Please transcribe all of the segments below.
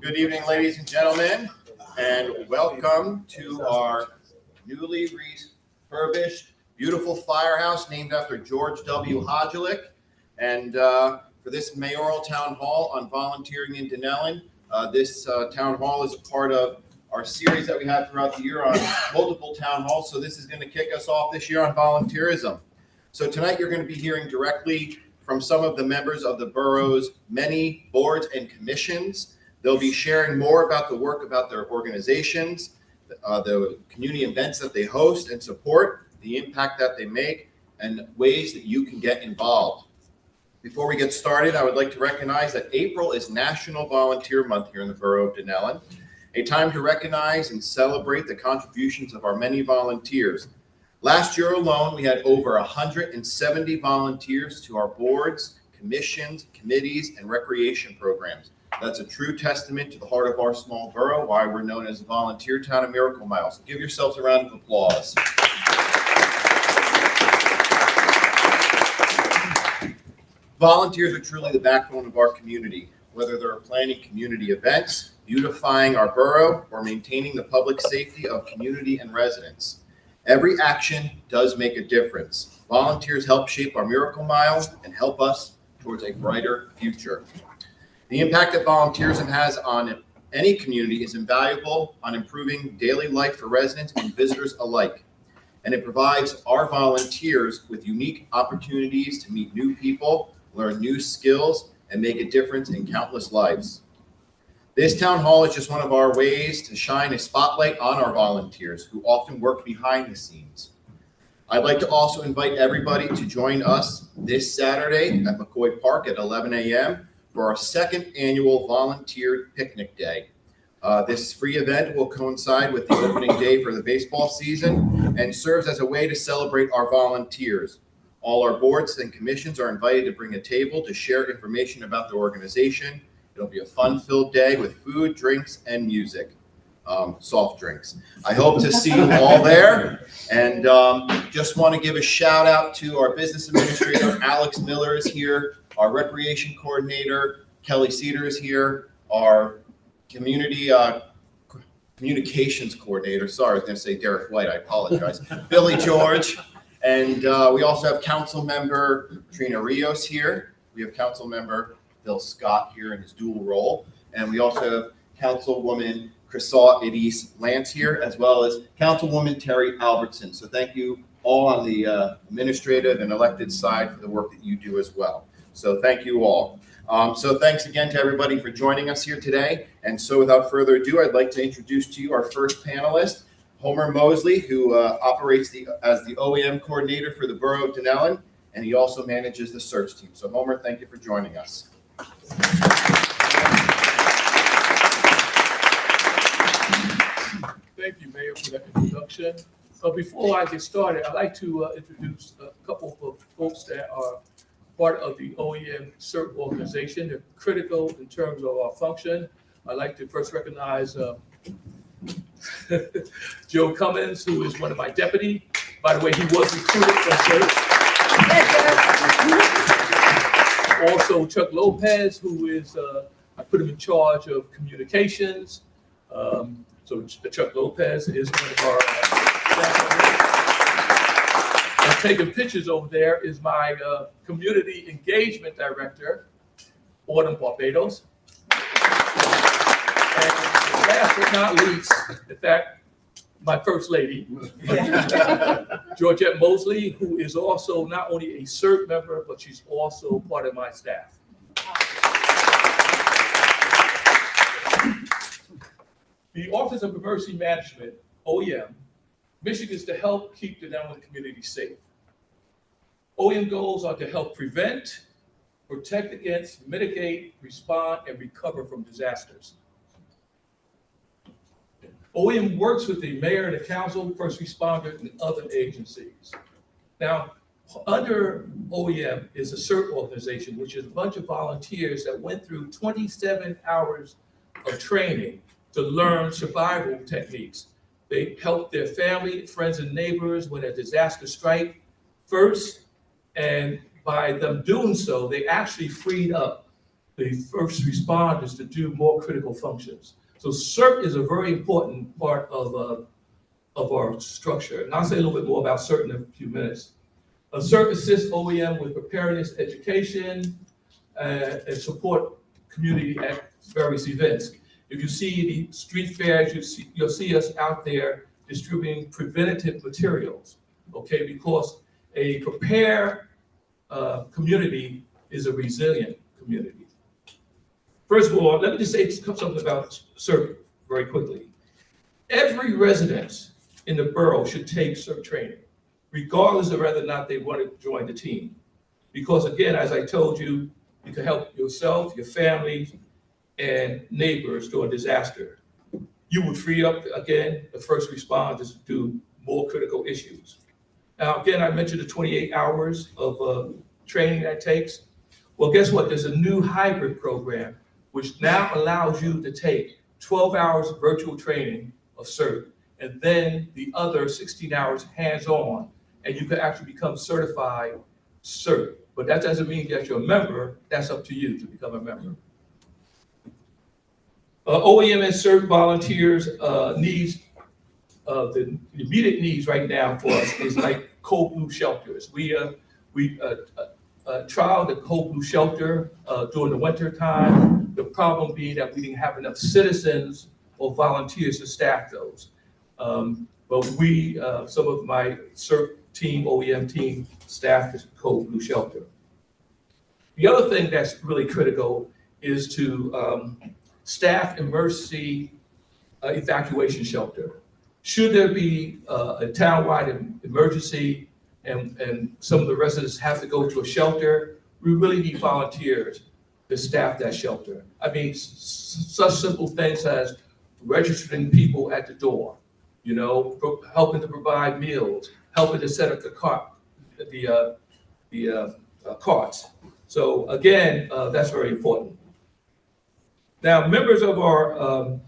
Good evening, ladies and gentlemen, and welcome to our newly refurbished, beautiful firehouse named after George W. Hodgelick. And for this mayoral town hall on volunteering in Denellen, this town hall is a part of our series that we have throughout the year on multiple town halls. So this is going to kick us off this year on volunteerism. So tonight you're going to be hearing directly from some of the members of the borough's many boards and commissions. They'll be sharing more about the work about their organizations, the community events that they host and support, the impact that they make, and ways that you can get involved. Before we get started, I would like to recognize that April is National Volunteer Month here in the borough of Denellen, a time to recognize and celebrate the contributions of our many volunteers. Last year alone, we had over 170 volunteers to our boards, commissions, committees, and recreation programs. That's a true testament to the heart of our small borough, why we're known as a volunteer town of Miracle Mile. So give yourselves a round of applause. Volunteers are truly the backbone of our community, whether they're planning community events, beautifying our borough, or maintaining the public safety of community and residents. Every action does make a difference. Volunteers help shape our Miracle Mile and help us towards a brighter future. The impact that volunteerism has on any community is invaluable on improving daily life for residents and visitors alike. And it provides our volunteers with unique opportunities to meet new people, learn new skills, and make a difference in countless lives. This town hall is just one of our ways to shine a spotlight on our volunteers who often work behind the scenes. I'd like to also invite everybody to join us this Saturday at McCoy Park at 11 a.m. for our second annual Volunteer Picnic Day. This free event will coincide with the opening day for the baseball season and serves as a way to celebrate our volunteers. All our boards and commissions are invited to bring a table to share information about the organization. It'll be a fun-filled day with food, drinks, and music, soft drinks. I hope to see you all there. And just want to give a shout out to our business administrator, Alex Miller is here. Our recreation coordinator, Kelly Cedar is here. Our community communications coordinator, sorry, I was going to say Derek White, I apologize, Billy George. And we also have council member Trina Rios here. We have council member Bill Scott here in his dual role. And we also have Councilwoman Chrissaw Edis Lance here, as well as Councilwoman Terry Albertson. So thank you all on the administrative and elected side for the work that you do as well. So thank you all. So thanks again to everybody for joining us here today. And so without further ado, I'd like to introduce to you our first panelist, Homer Mosley, who operates as the OEM coordinator for the borough of Denellen, and he also manages the search team. So Homer, thank you for joining us. Thank you, Mayor, for that introduction. Before I get started, I'd like to introduce a couple of folks that are part of the OEM CERT organization. They're critical in terms of our function. I'd like to first recognize Joe Cummins, who is one of my deputies. By the way, he was recruited from CERT. Also, Chuck Lopez, who is, I put him in charge of communications. So Chuck Lopez is one of our and taking pictures over there is my community engagement director, Autumn Barbados. And last but not least, in fact, my first lady, Georgette Mosley, who is also not only a CERT member, but she's also part of my staff. The Office of Emergency Management, OEM, mission is to help keep the Denellen community safe. OEM goals are to help prevent, protect against, mitigate, respond, and recover from disasters. OEM works with the mayor, the council, first responders, and other agencies. Now, under OEM is a CERT organization, which is a bunch of volunteers that went through 27 hours of training to learn survival techniques. They help their family, friends, and neighbors when a disaster strikes first, and by them doing so, they actually freed up the first responders to do more critical functions. So CERT is a very important part of our structure. And I'll say a little bit more about CERT in a few minutes. CERT assists OEM with preparedness education and support community at various events. If you see the street fairs, you'll see us out there distributing preventative materials, okay? Because a prepared community is a resilient community. First of all, let me just say something about CERT very quickly. Every resident in the borough should take CERT training, regardless of whether or not they want to join the team. Because again, as I told you, you can help yourself, your family, and neighbors during disaster. You would free up, again, the first responders to do more critical issues. Now, again, I mentioned the 28 hours of training that takes. Well, guess what? There's a new hybrid program which now allows you to take 12 hours of virtual training of CERT and then the other 16 hours hands-on, and you can actually become certified CERT. But that doesn't mean that you're a member. That's up to you to become a member. OEM and CERT volunteers needs, the immediate needs right now for us is like cold blue shelters. We trialed the cold blue shelter during the winter time. The problem being that we didn't have enough citizens or volunteers to staff those. But we, some of my CERT team, OEM team, staffed the cold blue shelter. The other thing that's really critical is to staff emergency evacuation shelter. Should there be a townwide emergency and some of the residents have to go to a shelter, we really need volunteers to staff that shelter. I mean, such simple things as registering people at the door, you know, helping to provide meals, helping to set up the carts. So again, that's very important. Now, members of our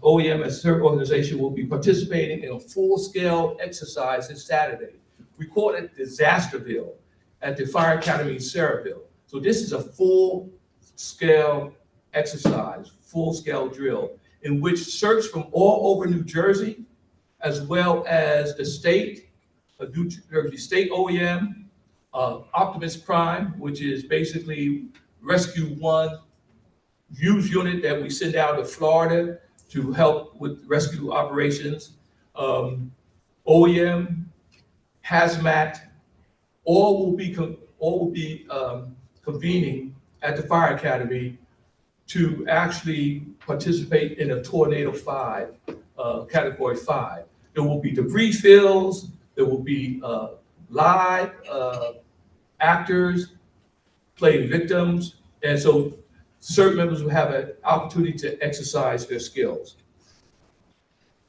OEM and CERT organization will be participating in a full-scale exercise this Saturday. We call it Disasterville at the Fire Academy in Saraville. So this is a full-scale exercise, full-scale drill, in which CERTs from all over New Jersey, as well as the state, New Jersey State OEM, Optimus Prime, which is basically Rescue One use unit that we send out to Florida to help with rescue operations, OEM, hazmat, all will be convening at the Fire Academy to actually participate in a Tornado 5, Category 5. There will be debris fills, there will be live actors playing victims, and so CERT members will have an opportunity to exercise their skills.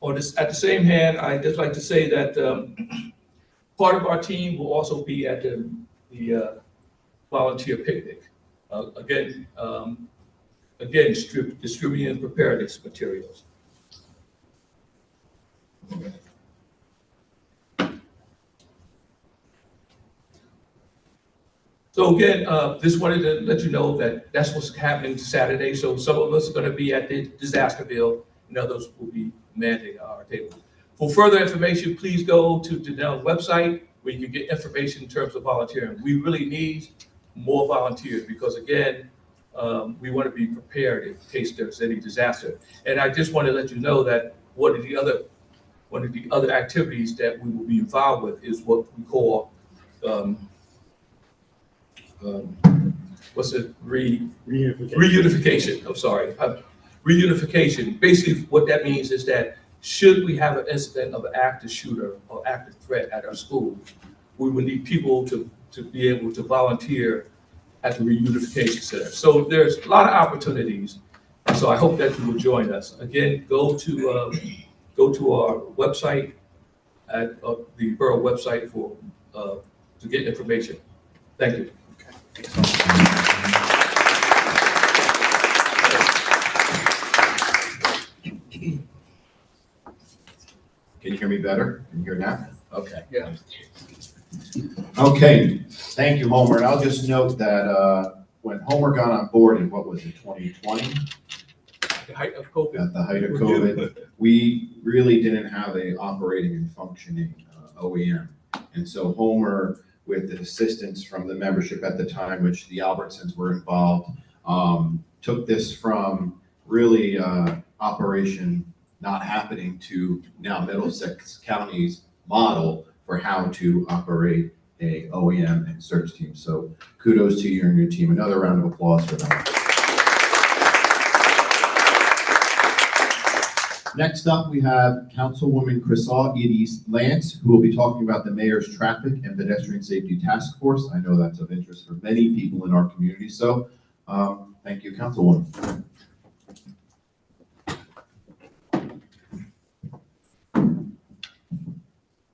At the same hand, I'd just like to say that part of our team will also be at the volunteer picnic. Again, distributing preparedness materials. So again, just wanted to let you know that that's what's happening Saturday. So some of us are going to be at the Disasterville, and others will be manning our table. For further information, please go to Danelle's website where you can get information in terms of volunteering. We really need more volunteers because again, we want to be prepared in case there's any disaster. And I just want to let you know that one of the other activities that we will be involved with is what we call reunification. I'm sorry, reunification. Basically, what that means is that should we have an incident of an active shooter or active threat at our school, we would need people to be able to volunteer at the reunification center. So there's a lot of opportunities. So I hope that you will join us. Again, go to our website at the borough website for to get information. Thank you. Can you hear me better? Can you hear now? Okay. Yeah. Okay, thank you, Homer. And I'll just note that when Homer got on board in, what was it, 2020? At the height of COVID. At the height of COVID, we really didn't have a operating and functioning OEM. And so Homer, with the assistance from the membership at the time, which the Albertsons were involved, took this from really operation not happening to now Middlesex County's model for how to operate a OEM and search team. So kudos to you and your team. Another round of applause for them. Next up, we have Councilwoman Crisal Lance, who will be talking about the Mayor's Traffic and Pedestrian Safety Task Force. I know that's of interest for many people in our community. So thank you, Councilwoman.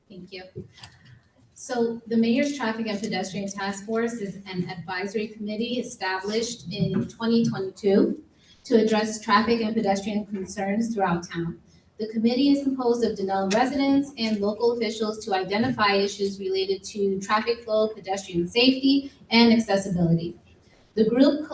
Thank you. So the Mayor's Traffic and Pedestrian Task Force is an advisory committee established in 2022 to address traffic and pedestrian concerns throughout town. The committee is composed of Denellen residents and local officials to identify issues related to traffic flow, pedestrian safety, and accessibility. The group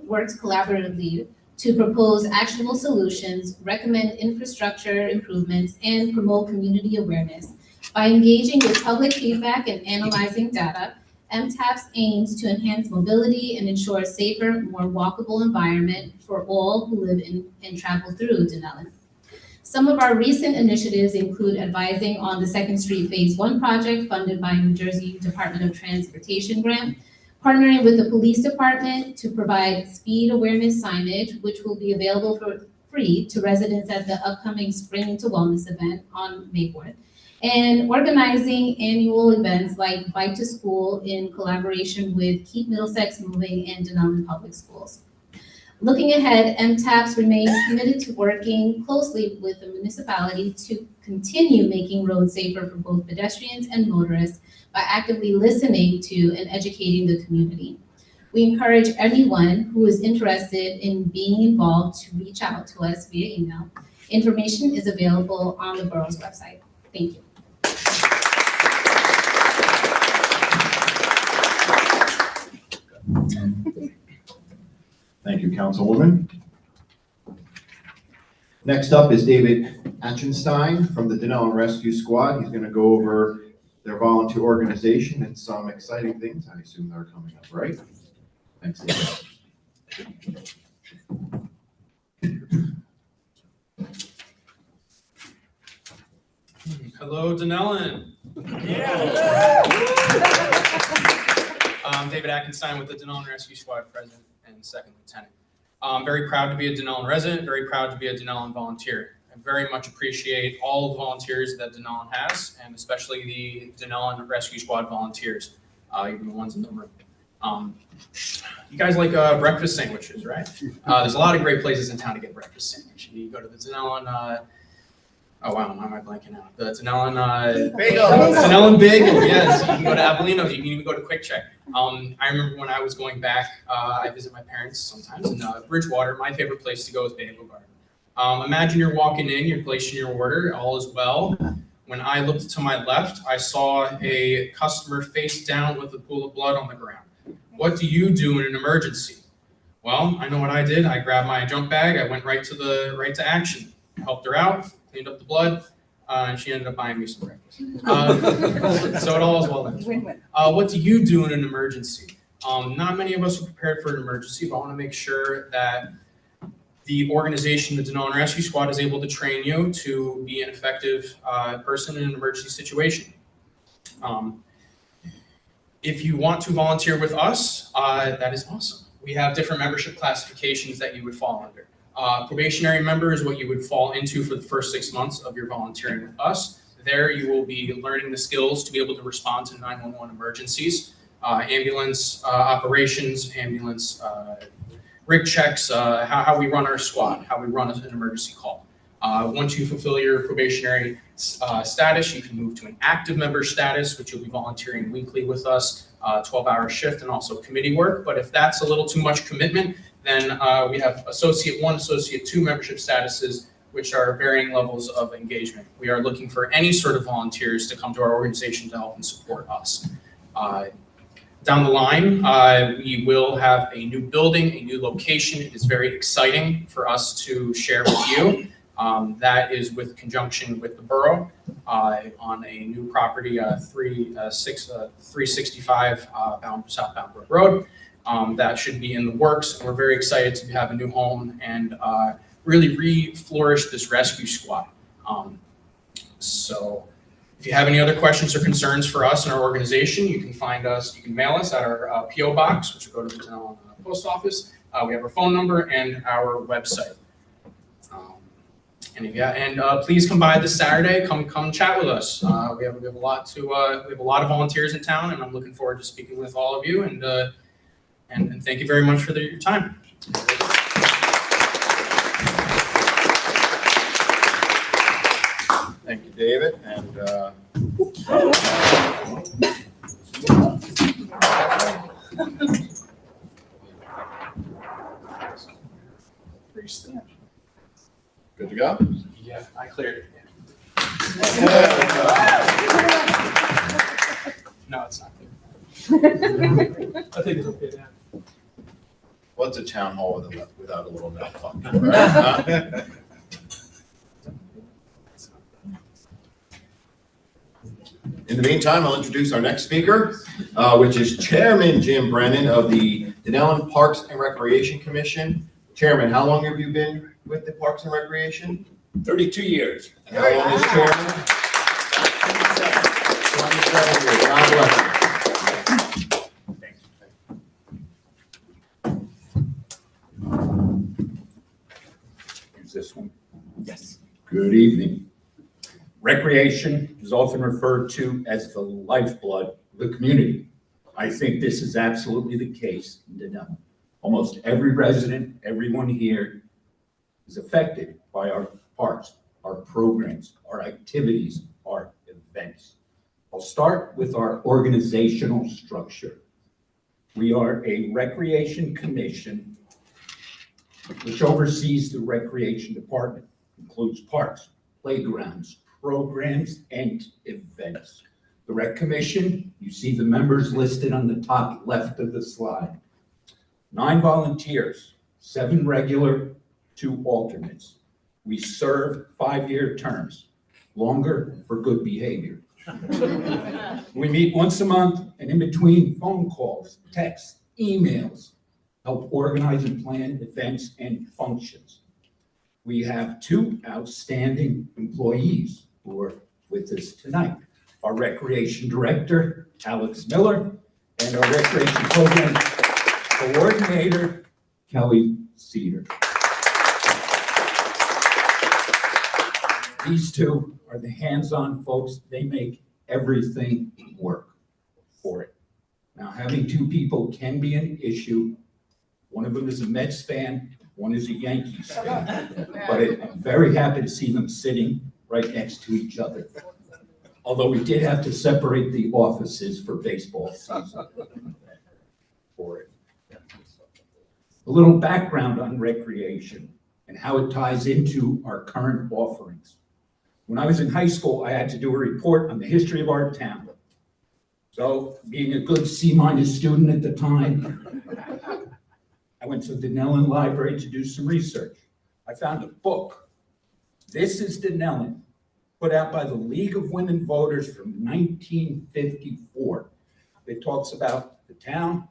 works collaboratively to propose actionable solutions, recommend infrastructure improvements, and promote community awareness. By engaging with public feedback and analyzing data, MTAPS aims to enhance mobility and ensure a safer, more walkable environment for all who live in and travel through Denellen. Some of our recent initiatives include advising on the 2nd Street Phase 1 project funded by New Jersey Department of Transportation grant, partnering with the police department to provide speed awareness signage, which will be available for free to residents at the upcoming Spring into Wellness event on May 4th. And organizing annual events like Bike to School in collaboration with Keep Middlesex Moving and Denellen Public Schools. Looking ahead, MTAPS remains committed to working closely with the municipality to continue making roads safer for both pedestrians and motorists by actively listening to and educating the community. We encourage anyone who is interested in being involved to reach out to us via email. Information is available on the borough's website. Thank you. Thank you, Councilwoman. Next up is David Achenstein from the Denellen Rescue Squad. He's going to go over their volunteer organization and some exciting things. I assume they're coming up, right? Thanks, David. Hello, Denellen. I'm David Achenstein with the Denellen Rescue Squad President and Second Lieutenant. I'm very proud to be a Denellen resident, very proud to be a Denellen volunteer. I very much appreciate all the volunteers that Denellen has, and especially the Denellen Rescue Squad volunteers, even the ones in the room. You guys like breakfast sandwiches, right? There's a lot of great places in town to get breakfast sandwich. You go to the Denellen, oh wow, why am I blanking out? The Denellen Bagel. Denellen Bagel, yes. You can go to Apollino's, you can even go to Quick Check. I remember when I was going back, I visit my parents sometimes in Bridgewater. My favorite place to go is Bagel Garden. Imagine you're walking in, you're placing your order, all is well. When I looked to my left, I saw a customer face down with a pool of blood on the ground. What do you do in an emergency? Well, I know what I did. I grabbed my junk bag, I went right to action, helped her out, cleaned up the blood, and she ended up buying me some breakfast. So it all is well done. What do you do in an emergency? Not many of us are prepared for an emergency, but I want to make sure that the organization, the Denellen Rescue Squad, is able to train you to be an effective person in an emergency situation. If you want to volunteer with us, that is awesome. We have different membership classifications that you would fall under. Probationary member is what you would fall into for the first 6 months of your volunteering with us. There you will be learning the skills to be able to respond to 911 emergencies, ambulance operations, ambulance rig checks, how we run our squad, how we run an emergency call. Once you fulfill your probationary status, you can move to an active member status, which you'll be volunteering weekly with us, 12-hour shift and also committee work. But if that's a little too much commitment, then we have Associate 1, Associate 2 membership statuses, which are varying levels of engagement. We are looking for any sort of volunteers to come to our organization to help and support us. Down the line, we will have a new building, a new location. It is very exciting for us to share with you. That is with conjunction with the borough on a new property, 365 southbound Brook Road. That should be in the works. We're very excited to have a new home and really re-flourish this rescue squad. So if you have any other questions or concerns for us and our organization, you can find us, you can mail us at our P.O. Box, which will go to the town post office. We have our phone number and our website. Please come by this Saturday. Come chat with us. We have a lot of volunteers in town, and I'm looking forward to speaking with all of you. And thank you very much for your time. Thank you, David. And good to go? Yeah, I cleared it. No, it's not clear. I think it's okay now. What's a town hall without a little malfunction, right? In the meantime, I'll introduce our next speaker, which is Chairman Jim Brennan of the Denellen Parks and Recreation Commission. Chairman, how long have you been with the Parks and Recreation? 32 years. And how long is Chairman? 27 years. God bless you. Use this one. Yes. Good evening. Recreation is often referred to as the lifeblood of the community. I think this is absolutely the case in Denellen. Almost every resident, everyone here is affected by our parks, our programs, our activities, our events. I'll start with our organizational structure. We are a recreation commission which oversees the recreation department, includes parks, playgrounds, programs, and events. The Rec Commission, you see the members listed on the top left of the slide. 9 volunteers, 7 regular, 2 alternates. We serve 5-year terms, longer for good behavior. We meet once a month, and in between phone calls, texts, emails, help organize and plan events and functions. We have 2 outstanding employees who are with us tonight. Our recreation director, Alex Miller, and our recreation program coordinator, Kelly Cedar. These 2 are the hands-on folks. They make everything work for it. Now, having 2 people can be an issue. One of them is a Mets fan, one is a Yankees fan. But I'm very happy to see them sitting right next to each other. Although we did have to separate the offices for baseball season for it. A little background on recreation and how it ties into our current offerings. When I was in high school, I had to do a report on the history of our town. So, being a good C- student at the time, I went to the Denellen Library to do some research. I found a book, This is Denellen, put out by the League of Women Voters from 1954. It talks about the town.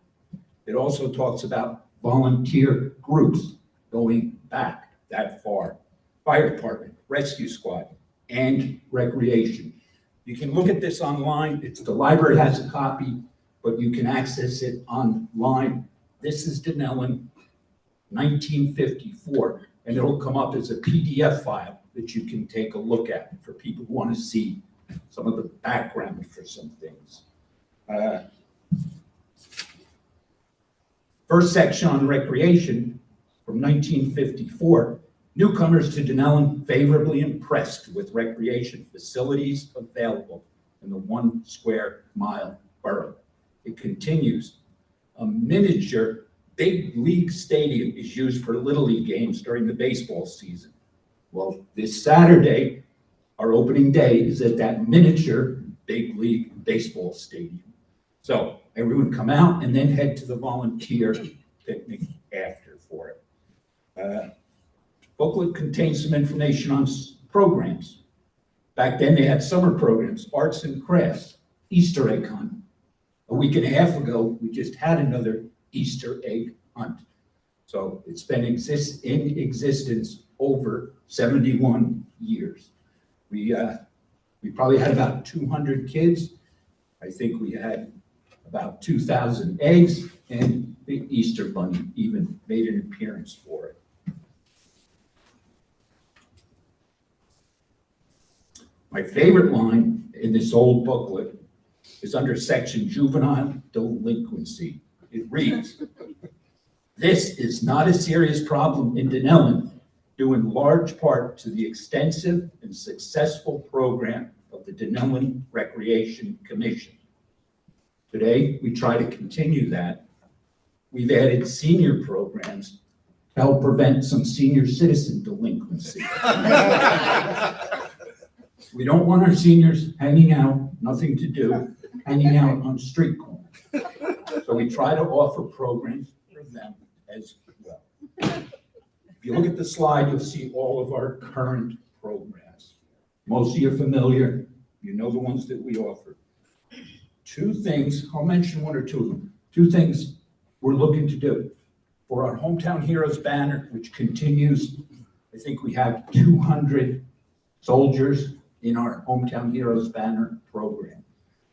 It also talks about volunteer groups going back that far. Fire department, rescue squad, and recreation. You can look at this online. The library has a copy, but you can access it online. This is Denellen, 1954, and it'll come up as a PDF file that you can take a look at for people who want to see some of the background for some things. First section on recreation from 1954, newcomers to Denellen favorably impressed with recreation facilities available in the 1 square mile borough. It continues, a miniature big league stadium is used for Little League games during the baseball season. Well, this Saturday, our opening day is at that miniature big league baseball stadium. So everyone come out and then head to the volunteer picnic after for it. Booklet contains some information on programs. Back then, they had summer programs, arts and crafts, Easter egg hunt. A week and a half ago, we just had another Easter egg hunt. So it's been in existence over 71 years. We probably had about 200 kids. I think we had about 2,000 eggs, and the Easter Bunny even made an appearance for it. My favorite line in this old booklet is under section juvenile delinquency. It reads, "This is not a serious problem in Denellen, due in large part to the extensive and successful program of the Denellen Recreation Commission. Today, we try to continue that. We've added senior programs to help prevent some senior citizen delinquency. We don't want our seniors hanging out, nothing to do, hanging out on street corners. So we try to offer programs for them as well." If you look at the slide, you'll see all of our current programs. Most of you are familiar, you know the ones that we offer. Two things, I'll mention one or two of them. Two things we're looking to do. For our Hometown Heroes banner, which continues, I think we have 200 soldiers in our Hometown Heroes banner program.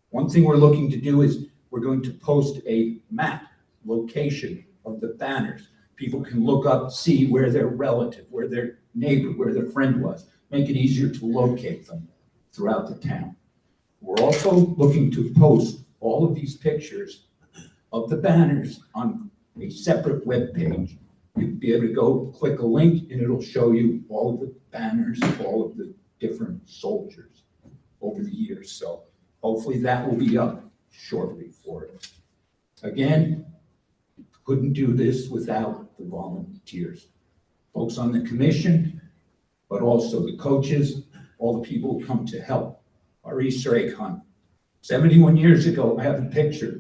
One thing we're looking to do is we're going to post a map, location of the banners. People can look up, see where their relative, where their neighbor, where their friend was, make it easier to locate them throughout the town. We're also looking to post all of these pictures of the banners on a separate web page. You'll be able to go click a link and it'll show you all of the banners, all of the different soldiers over the years. So hopefully that will be up shortly for it. Again, couldn't do this without the volunteers. Folks on the commission, but also the coaches, all the people who come to help. Our Easter egg hunt. 71 years ago, I have a picture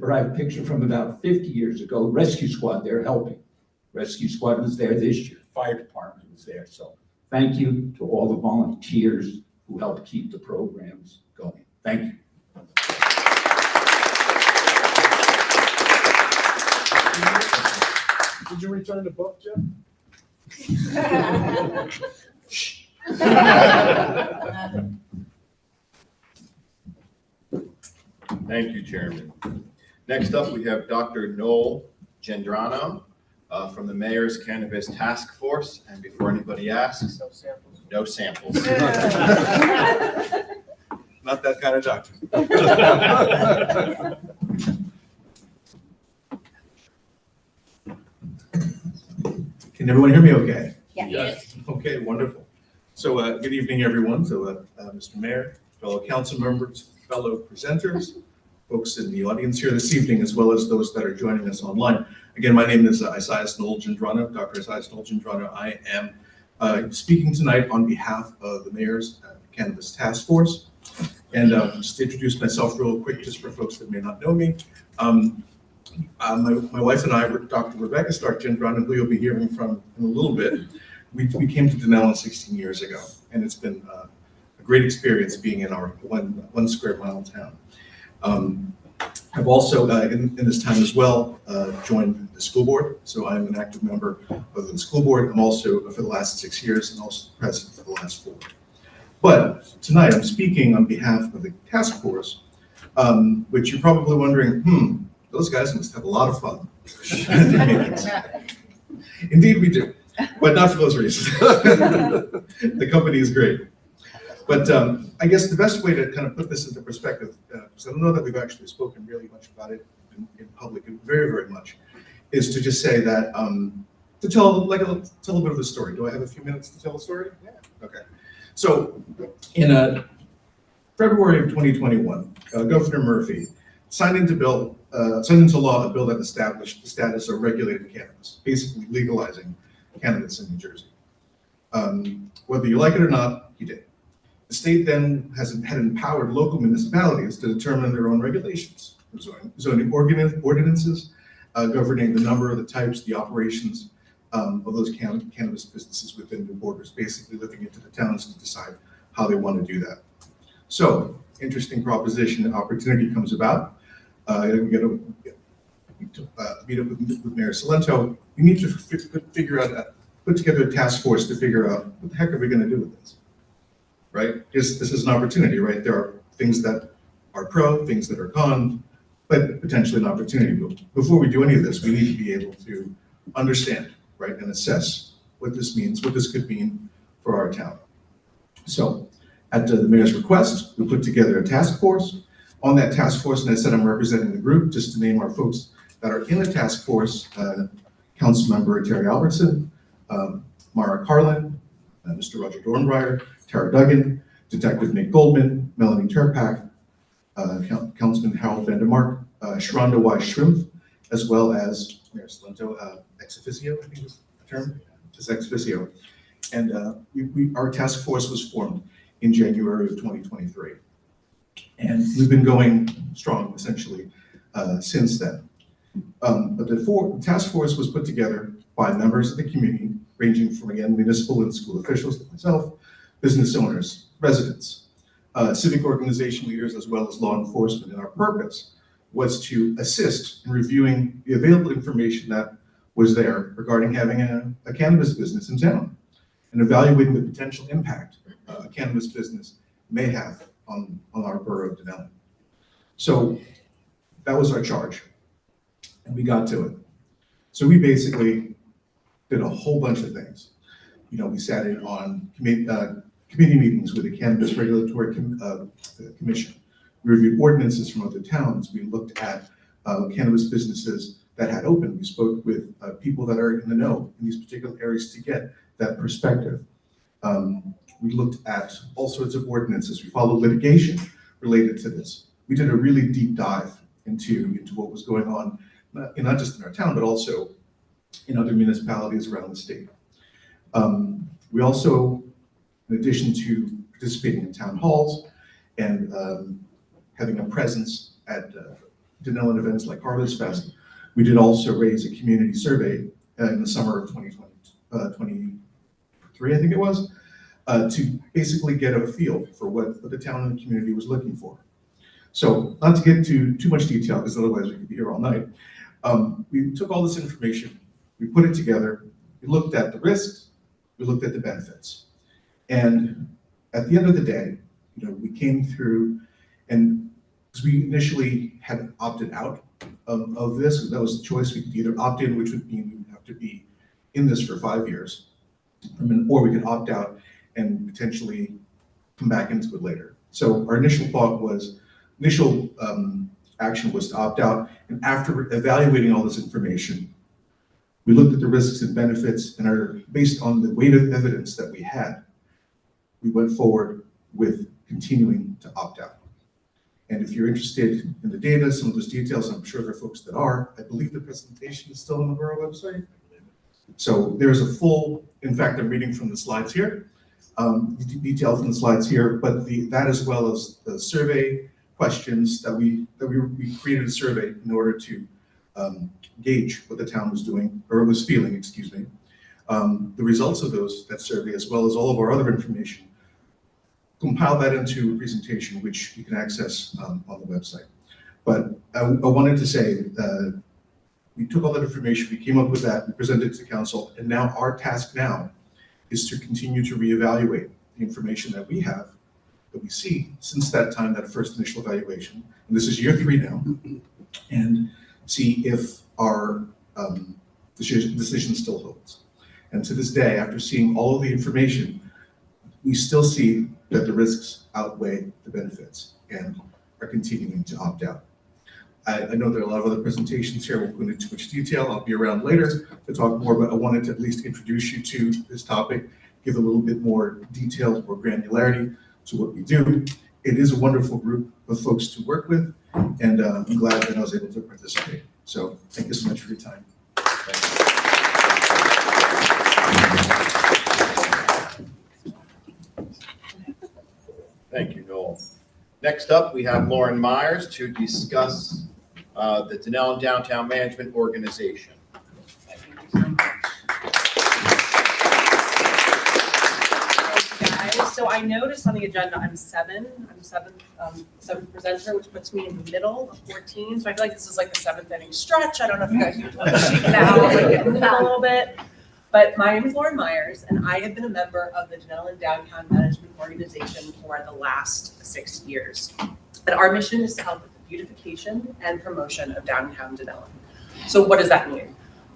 from about 50 years ago, Rescue Squad there helping. Rescue Squad was there this year, Fire Department was there. So thank you to all the volunteers who help keep the programs going. Thank you. Did you return the book, Jeff? Thank you, Chairman. Next up, we have Dr. Noel Gendrano from the Mayor's Cannabis Task Force. And before anybody asks, no samples. Not that kind of doctor. Can everyone hear me okay? Yes. Okay, wonderful. So good evening, everyone. So Mr. Mayor, fellow council members, fellow presenters, folks in the audience here this evening, as well as those that are joining us online. Again, my name is Isaias Noel Gendrano, Dr. Isaias Noel Gendrano. I am speaking tonight on behalf of the Mayor's Cannabis Task Force. And just to introduce myself real quick, just for folks that may not know me. My wife and I, Dr. Rebecca Stark Gendrano, who you'll be hearing from in a little bit, we came to Denellen 16 years ago. And it's been a great experience being in our one square mile town. I've also, in this time as well, joined the school board. So I'm an active member of the school board. I'm also, for the last 6 years, and also president for the last 4. But tonight I'm speaking on behalf of the task force, which you're probably wondering, those guys must have a lot of fun. Indeed we do, but not for those reasons. The company is great. But I guess the best way to kind of put this into perspective, because I don't know that we've actually spoken really much about it in public, very, very much, is to just say that, to tell a little bit of the story. Do I have a few minutes to tell the story? Yeah. Okay. So in February of 2021, Governor Murphy signed into law a bill that established the status of regulated cannabis, basically legalizing cannabis in New Jersey. Whether you like it or not, he did. The state then had empowered local municipalities to determine their own regulations, zoning ordinances governing the number, the types, the operations of those cannabis businesses within the borders, basically living into the towns to decide how they want to do that. So, interesting proposition and opportunity comes about. We get a meet up with Mayor Salento. We need to figure out, put together a task force to figure out what the heck are we going to do with this, right? This is an opportunity, right? There are things that are pro, things that are con, but potentially an opportunity. But before we do any of this, we need to be able to understand, right, and assess what this means, what this could mean for our town. So, at the mayor's request, we put together a task force. On that task force, and I said I'm representing the group, just to name our folks that are in the task force, Councilmember Terry Albertson, Mara Carlin, Mr. Roger Dornbreyer, Tara Duggan, Detective Nick Goldman, Melanie Turpak, Councilman Harold Vandermark, Sharonda Y. Shrimp, as well as Mayor Salento, ex officio, I think is the term, just ex officio. And our task force was formed in January of 2023. And we've been going strong, essentially, since then. But the task force was put together by members of the community, ranging from, again, municipal and school officials, like myself, business owners, residents, civic organization leaders, as well as law enforcement. And our purpose was to assist in reviewing the available information that was there regarding having a cannabis business in town and evaluating the potential impact a cannabis business may have on our borough of Denellen. So that was our charge, and we got to it. So we basically did a whole bunch of things. You know, we sat in on committee meetings with the Cannabis Regulatory Commission. We reviewed ordinances from other towns. We looked at cannabis businesses that had opened. We spoke with people that are in the know in these particular areas to get that perspective. We looked at all sorts of ordinances. We followed litigation related to this. We did a really deep dive into what was going on, not just in our town, but also in other municipalities around the state. We also, in addition to participating in town halls and having a presence at Denellen events like Harvest Fest, we did also raise a community survey in the summer of 2023, I think it was, to basically get a feel for what the town and the community was looking for. So, not to get into too much detail, because otherwise we could be here all night. We took all this information, we put it together, we looked at the risks, we looked at the benefits. And at the end of the day, you know, we came through, and because we initially had opted out of this, that was the choice. We could either opt in, which would mean we would have to be in this for 5 years, or we could opt out and potentially come back into it later. So our initial action was to opt out, and after evaluating all this information, we looked at the risks and benefits, and based on the weight of evidence that we had, we went forward with continuing to opt out. And if you're interested in the data, some of those details, I'm sure there are folks that are. I believe the presentation is still on the borough website. So there's a full, in fact, I'm reading from the slides here, details from the slides here, but that as well as the survey questions that we created a survey in order to gauge what the town was doing, or was feeling, excuse me. The results of that survey, as well as all of our other information, compile that into a presentation which you can access on the website. But I wanted to say we took all that information, we came up with that, we presented it to council, and now our task now is to continue to reevaluate the information that we have, that we see since that time, that first initial evaluation, and this is year 3 now, and see if our decision still holds. And to this day, after seeing all of the information, we still see that the risks outweigh the benefits and are continuing to opt out. I know there are a lot of other presentations here. We'll go into too much detail. I'll be around later to talk more, but I wanted to at least introduce you to this topic, give a little bit more detail or granularity to what we do. It is a wonderful group of folks to work with, and I'm glad that I was able to participate. So thank you so much for your time. Thank you, Noel. Next up, we have Lauren Myers to discuss the Denellen Downtown Management Organization. Thank you so much. Thank you, guys. So I noticed on the agenda, I'm seventh presenter, which puts me in the middle of 14. So I feel like this is like the seventh inning stretch. I don't know if you guys need to shake it out, like get moving a little bit. But my name is Lauren Myers, and I have been a member of the Denellen Downtown Management Organization for the last 6 years. And our mission is to help with the beautification and promotion of downtown Denellen. So what does that mean?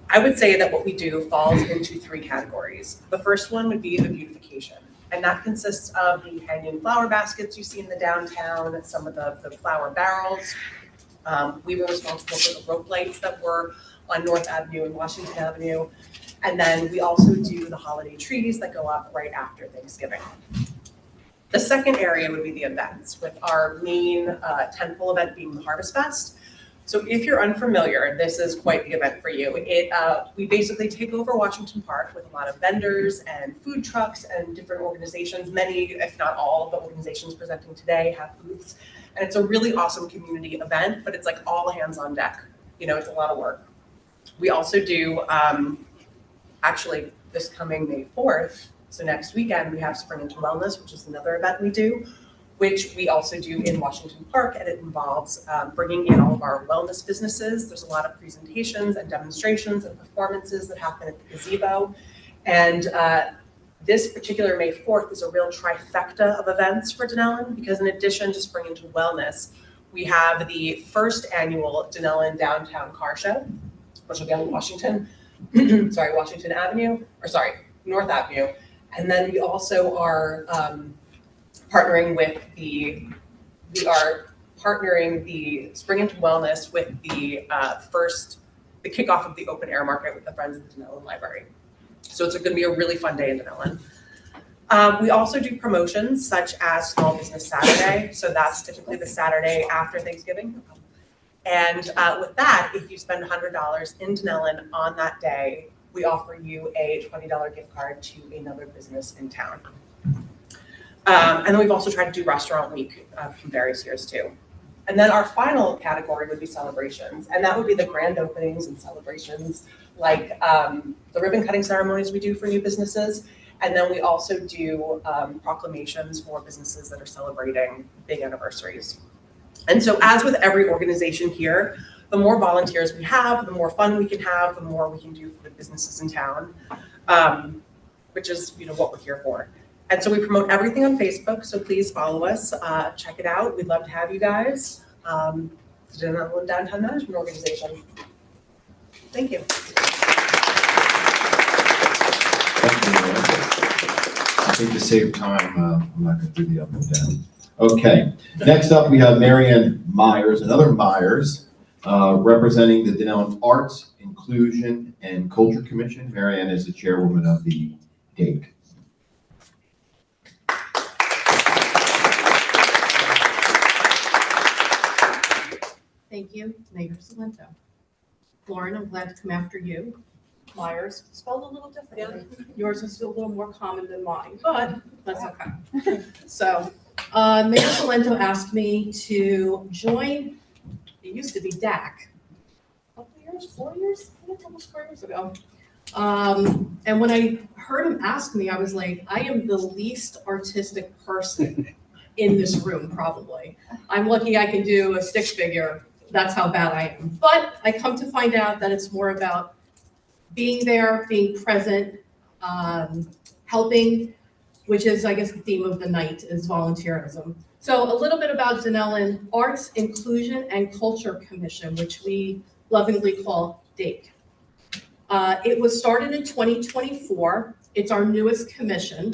I would say that what we do falls into 3 categories. The first one would be the beautification, and that consists of the hanging flower baskets you see in the downtown, some of the flower barrels. We were responsible for the rope lights that were on North Avenue and Washington Avenue. And then we also do the holiday trees that go up right after Thanksgiving. The second area would be the events, with our main tentpole event being the Harvest Fest. So if you're unfamiliar, this is quite the event for you. We basically take over Washington Park with a lot of vendors and food trucks and different organizations. Many, if not all, of the organizations presenting today have booths. And it's a really awesome community event, but it's like all hands on deck. You know, it's a lot of work. We also do, actually, this coming May 4th, so next weekend, we have Spring into Wellness, which is another event we do, which we also do in Washington Park, and it involves bringing in all of our wellness businesses. There's a lot of presentations and demonstrations and performances that happen at the gazebo. And this particular May 4th is a real trifecta of events for Denellen, because in addition to Spring into Wellness, we have the first annual Denellen Downtown Car Show, which will be on Washington Avenue, North Avenue. And then we also are partnering the Spring into Wellness with the kickoff of the open air market with the Friends of the Denellen Library. So it's going to be a really fun day in Denellen. We also do promotions such as Small Business Saturday. So that's typically the Saturday after Thanksgiving. And with that, if you spend $100 in Denellen on that day, we offer you a $20 gift card to another business in town. And then we've also tried to do Restaurant Week from various years too. And then our final category would be celebrations. And that would be the grand openings and celebrations like the ribbon cutting ceremonies we do for new businesses. And then we also do proclamations for businesses that are celebrating big anniversaries. And so as with every organization here, the more volunteers we have, the more fun we can have, the more we can do for the businesses in town, which is what we're here for. And so we promote everything on Facebook, so please follow us, check it out. We'd love to have you guys. The Denellen Downtown Management Organization. Thank you. Thank you, Lauren. I think to save time, I'm not going to do the up and down. Okay, next up we have Marianne Myers, another Myers, representing the Denellen Arts, Inclusion, and Culture Commission. Marianne is the chairwoman of the DAIC. Thank you, Mayor Salento. Lauren, I'm glad to come after you. Myers, spelled a little differently. Yours is still a little more common than mine, but that's okay. So, Mayor Salento asked me to join, it used to be DAC, a couple years, 4 years, I think almost 4 years ago. And when I heard him ask me, I was like, I am the least artistic person in this room, probably. I'm lucky I can do a stick figure. That's how bad I am. But I come to find out that it's more about being there, being present, helping, which is, I guess, the theme of the night is volunteerism. So a little bit about Denellen Arts, Inclusion, and Culture Commission, which we lovingly call DAIC. It was started in 2024. It's our newest commission.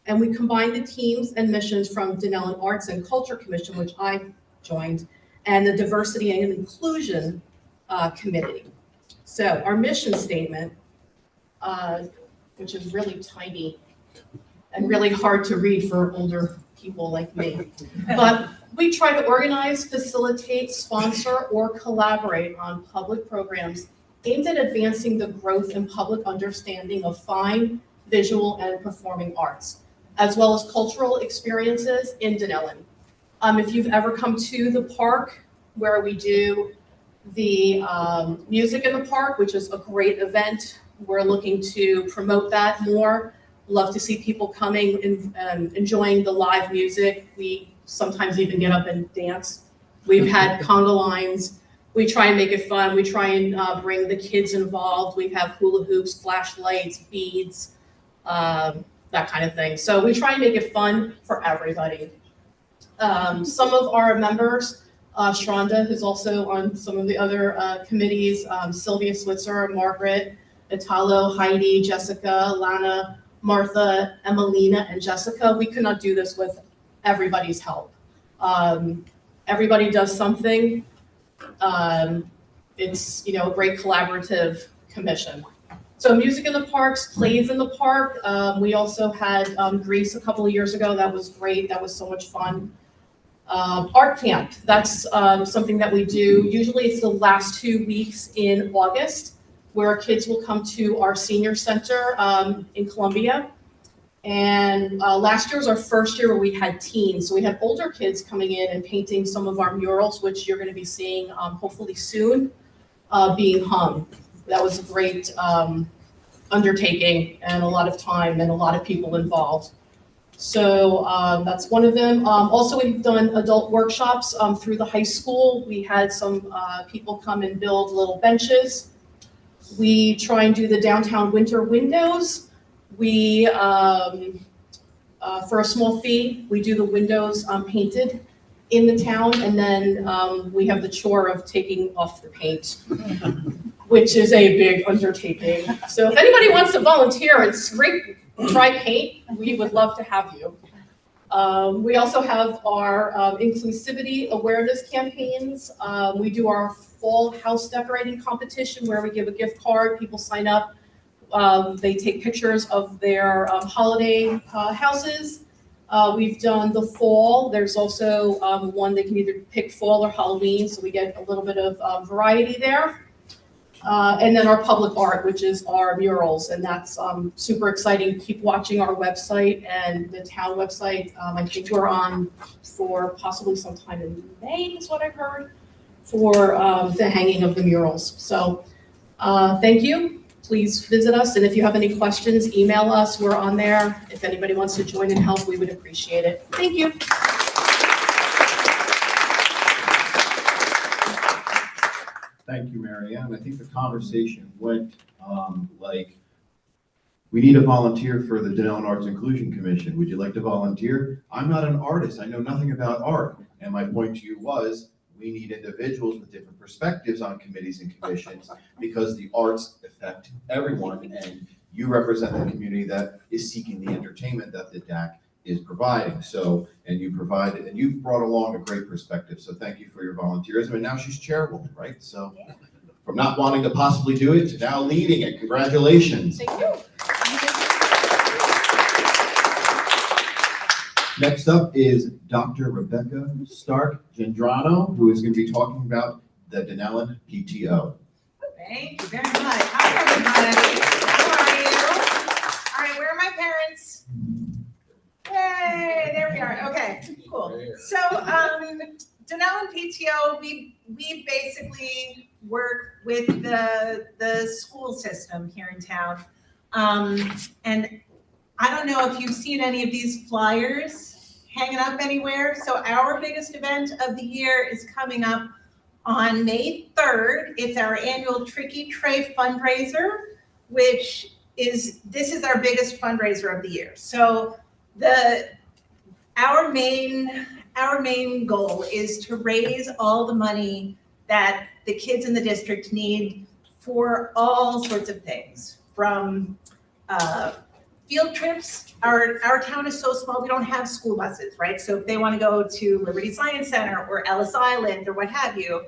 And we combined the teams and missions from Denellen Arts and Culture Commission, which I joined, and the Diversity and Inclusion Committee. So our mission statement, which is really tiny and really hard to read for older people like me, but we try to organize, facilitate, sponsor, or collaborate on public programs aimed at advancing the growth and public understanding of fine, visual, and performing arts. as well as cultural experiences in Denellen. If you've ever come to the park where we do the music in the park, which is a great event, we're looking to promote that more. Love to see people coming and enjoying the live music. We sometimes even get up and dance. We've had conga lines. We try and make it fun. We try and bring the kids involved. We have hula hoops, flashlights, beads, that kind of thing. So we try and make it fun for everybody. Some of our members, Shronda, who's also on some of the other committees, Sylvia Switzer, Margaret, Italo, Heidi, Jessica, Lana, Martha, Emelina, and Jessica. We could not do this with everybody's help. Everybody does something. It's, a great collaborative commission. So music in the parks, plays in the park. We also had Greece a couple of years ago. That was great. That was so much fun. Art camp, that's something that we do. Usually it's the last 2 weeks in August, where our kids will come to our senior center in Columbia. And last year was our first year where we had teens. So we had older kids coming in and painting some of our murals, which you're going to be seeing hopefully soon being hung. That was a great undertaking and a lot of time and a lot of people involved. So that's one of them. Also, we've done adult workshops through the high school. We had some people come and build little benches. We try and do the downtown winter windows. We, for a small fee, we do the windows painted in the town, and then we have the chore of taking off the paint, which is a big undertaking. So if anybody wants to volunteer and scrape dry paint, we would love to have you. We also have our inclusivity awareness campaigns. We do our fall house decorating competition where we give a gift card, people sign up. They take pictures of their holiday houses. We've done the fall. There's also one they can either pick fall or Halloween, so we get a little bit of variety there. And then our public art, which is our murals, and that's super exciting. Keep watching our website and the town website. I think we're on for possibly sometime in May, is what I've heard, for the hanging of the murals. So thank you. Please visit us, and if you have any questions, email us. We're on there. If anybody wants to join and help, we would appreciate it. Thank you. Thank you, Mary Ann. I think the conversation went like, we need a volunteer for the Denellen Arts Inclusion Commission. Would you like to volunteer? I'm not an artist. I know nothing about art. And my point to you was, we need individuals with different perspectives on committees and commissions because the arts affect everyone, and you represent the community that is seeking the entertainment that the DAC is providing. So, and you provided, and you've brought along a great perspective. So thank you for your volunteerism. And now she's chairwoman, right? So from not wanting to possibly do it to now leading it. Congratulations. Thank you. Next up is Dr. Rebecca Stark-Gendrano, who is going to be talking about the Denellen PTO. Thank you very much. Hi, everybody. How are you? All right, where are my parents? Yay, there we are. Okay, cool. So, Denellen PTO, we basically work with the school system here in town. And I don't know if you've seen any of these flyers hanging up anywhere. So our biggest event of the year is coming up on May 3rd. It's our annual Tricky Tray fundraiser, this is our biggest fundraiser of the year. So our main goal is to raise all the money that the kids in the district need for all sorts of things, from field trips. Our town is so small, we don't have school buses, right? So if they want to go to Liberty Science Center or Ellis Island or what have you,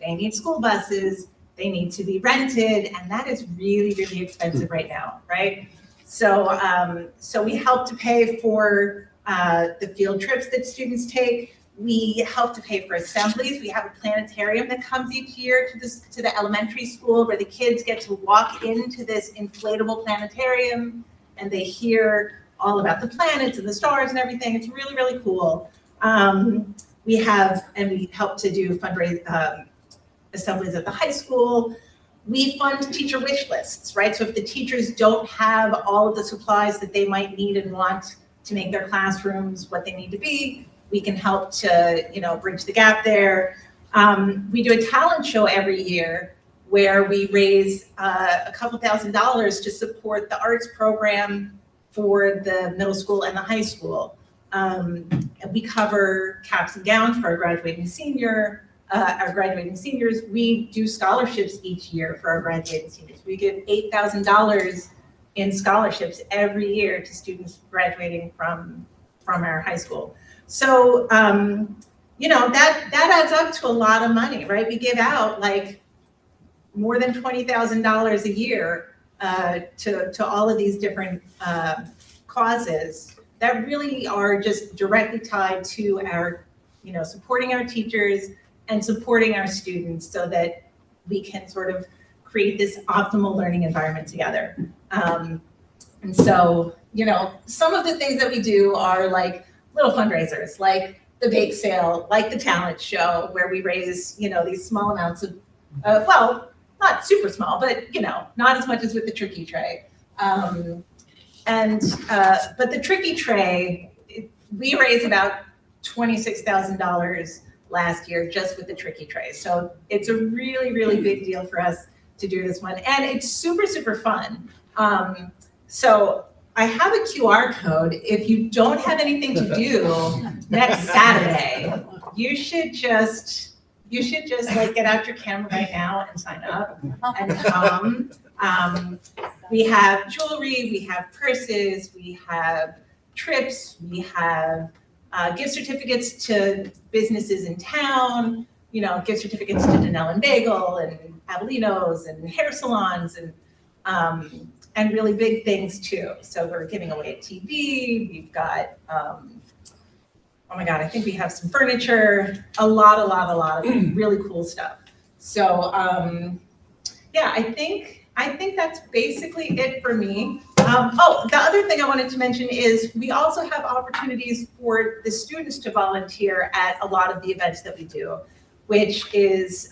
they need school buses, they need to be rented, and that is really, really expensive right now, right? So, so we help to pay for the field trips that students take. We help to pay for assemblies. We have a planetarium that comes each year to the elementary school where the kids get to walk into this inflatable planetarium and they hear all about the planets and the stars and everything. It's really, really cool. We help to do assemblies at the high school. We fund teacher wish lists, right? So if the teachers don't have all of the supplies that they might need and want to make their classrooms what they need to be, we can help to, bridge the gap there. We do a talent show every year where we raise a couple $1,000s to support the arts program for the middle school and the high school. And we cover caps and gowns for our graduating seniors. We do scholarships each year for our graduating seniors. We give $8,000 in scholarships every year to students graduating from our high school. So, that adds up to a lot of money, right? We give out like more than $20,000 a year to all of these different causes that really are just directly tied to our, supporting our teachers and supporting our students so that we can sort of create this optimal learning environment together. And so, some of the things that we do are like little fundraisers, like the bake sale, like the talent show, where we raise, these small amounts of, well, not super small, but, not as much as with the Tricky Tray. But the Tricky Tray, we raised about $26,000 last year just with the Tricky Tray. So it's a really, really big deal for us to do this one. And it's super, super fun. So I have a QR code. If you don't have anything to do next Saturday, you should just like get out your camera right now and sign up and come. We have jewelry, we have purses, we have trips, we have gift certificates to businesses in town, gift certificates to Danelle and Bagel and Avelinos and hair salons and really big things too. So we're giving away a TV, we've got, oh my God, I think we have some furniture, a lot of really cool stuff. So yeah, I think that's basically it for me. The other thing I wanted to mention is we also have opportunities for the students to volunteer at a lot of the events that we do, which is,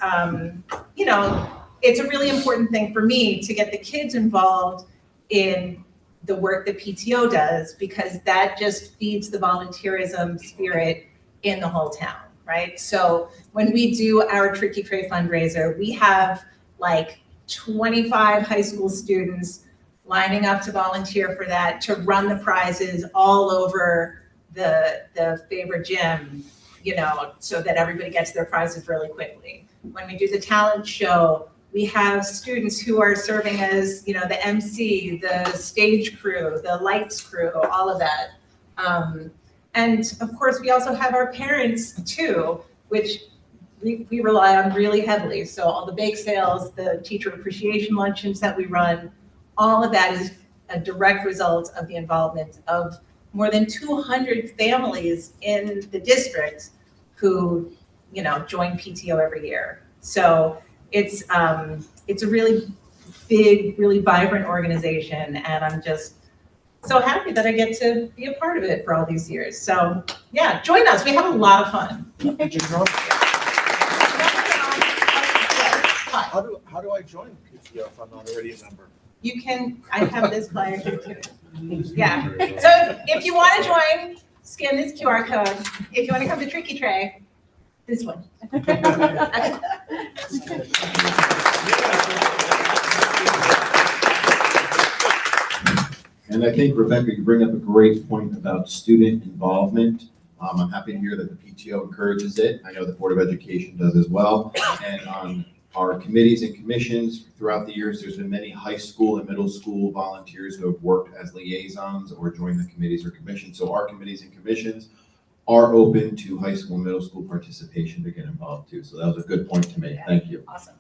it's a really important thing for me to get the kids involved in the work that PTO does, because that just feeds the volunteerism spirit in the whole town, right? So when we do our Tricky Tray fundraiser, we have like 25 high school students lining up to volunteer for that, to run the prizes all over the favorite gym, so that everybody gets their prizes really quickly. When we do the talent show, we have students who are serving as, the MC, the stage crew, the lights crew, all of that. And of course, we also have our parents too, which we rely on really heavily. So all the bake sales, the teacher appreciation luncheons that we run, all of that is a direct result of the involvement of more than 200 families in the district who, join PTO every year. So it's a really big, really vibrant organization, and I'm just so happy that I get to be a part of it for all these years. So yeah, join us. We have a lot of fun. How do I join PTO if I'm not already a member? You can, I have this flyer here too. Yeah, so if you want to join, scan this QR code. If you want to come to Tricky Tray, this one. And I think, Rebecca, you bring up a great point about student involvement. I'm happy to hear that the PTO encourages it. I know the Board of Education does as well. And on our committees and commissions throughout the years, there's been many high school and middle school volunteers who have worked as liaisons or joined the committees or commissions. So our committees and commissions are open to high school and middle school participation to get involved too. So that was a good point to make. Thank you. Awesome.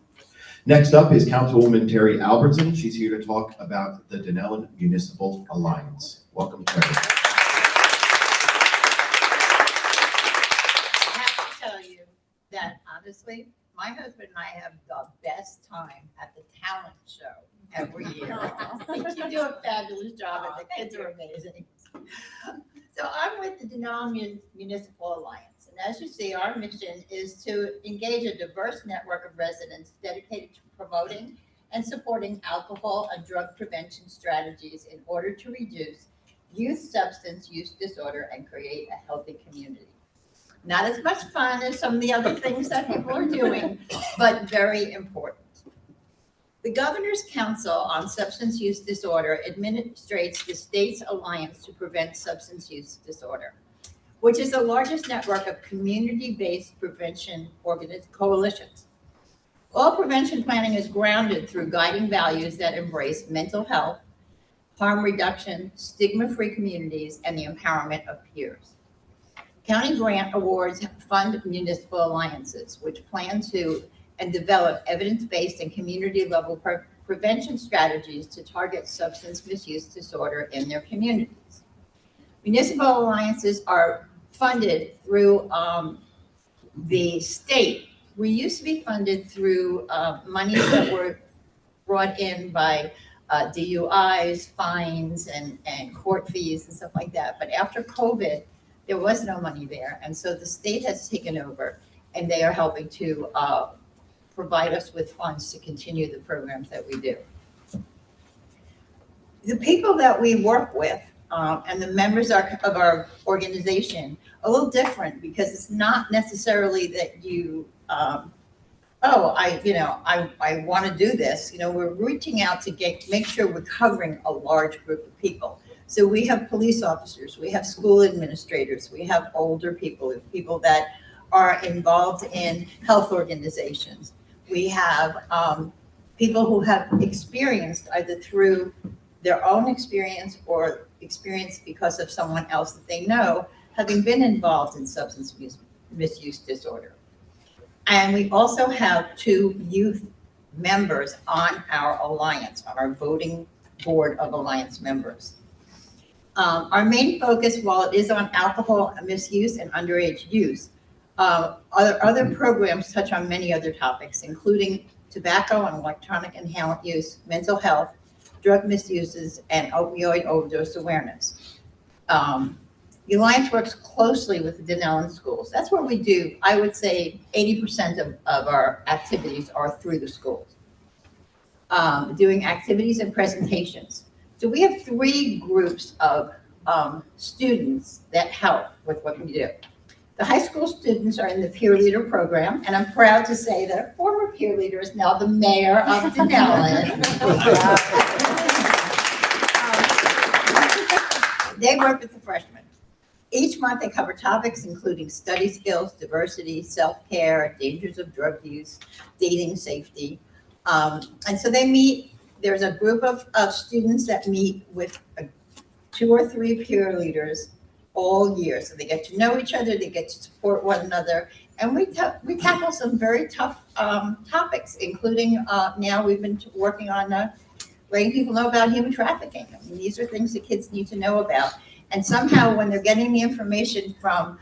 Next up is Councilwoman Terry Albertson. She's here to talk about the Denellen Municipal Alliance. Welcome, Terry. I have to tell you that honestly, my husband and I have the best time at the talent show every year. I think you do a fabulous job and the kids are amazing. So I'm with the Denali Municipal Alliance, and as you see, our mission is to engage a diverse network of residents dedicated to promoting and supporting alcohol and drug prevention strategies in order to reduce youth substance use disorder and create a healthy community. Not as much fun as some of the other things that people are doing, but very important. The Governor's Council on Substance Use Disorder administrates the state's Alliance to Prevent Substance Use Disorder, which is the largest network of community-based prevention coalitions. All prevention planning is grounded through guiding values that embrace mental health, harm reduction, stigma-free communities, and the empowerment of peers. County grant awards fund municipal alliances, which plan to and develop evidence-based and community-level prevention strategies to target substance misuse disorder in their communities. Municipal alliances are funded through the state. We used to be funded through monies that were brought in by DUIs, fines, and court fees and stuff like that. But after COVID, there was no money there. And so the state has taken over, and they are helping to provide us with funds to continue the programs that we do. The people that we work with and the members of our organization are a little different, because it's not necessarily that you, I want to do this. You know, we're reaching out to make sure we're covering a large group of people. So we have police officers, we have school administrators, we have older people, people that are involved in health organizations. We have people who have experienced either through their own experience or experience because of someone else that they know, having been involved in substance misuse disorder. And we also have 2 youth members on our alliance, on our voting board of alliance members. Our main focus, while it is on alcohol misuse and underage use, other programs touch on many other topics, including tobacco and electronic inhalant use, mental health, drug misuses, and opioid overdose awareness. The Alliance works closely with the Denellen schools. That's what we do. I would say 80% of our activities are through the schools, doing activities and presentations. So we have 3 groups of students that help with what we do. The high school students are in the peer leader program, and I'm proud to say that a former peer leader is now the mayor of Denellen. They work with the freshmen. Each month they cover topics including study skills, diversity, self-care, dangers of drug use, dating safety. And so they meet, there's a group of students that meet with 2 or 3 peer leaders all year. So they get to know each other, they get to support one another. And we tackle some very tough topics, including now we've been working on letting people know about human trafficking. I mean, these are things that kids need to know about. And somehow when they're getting the information from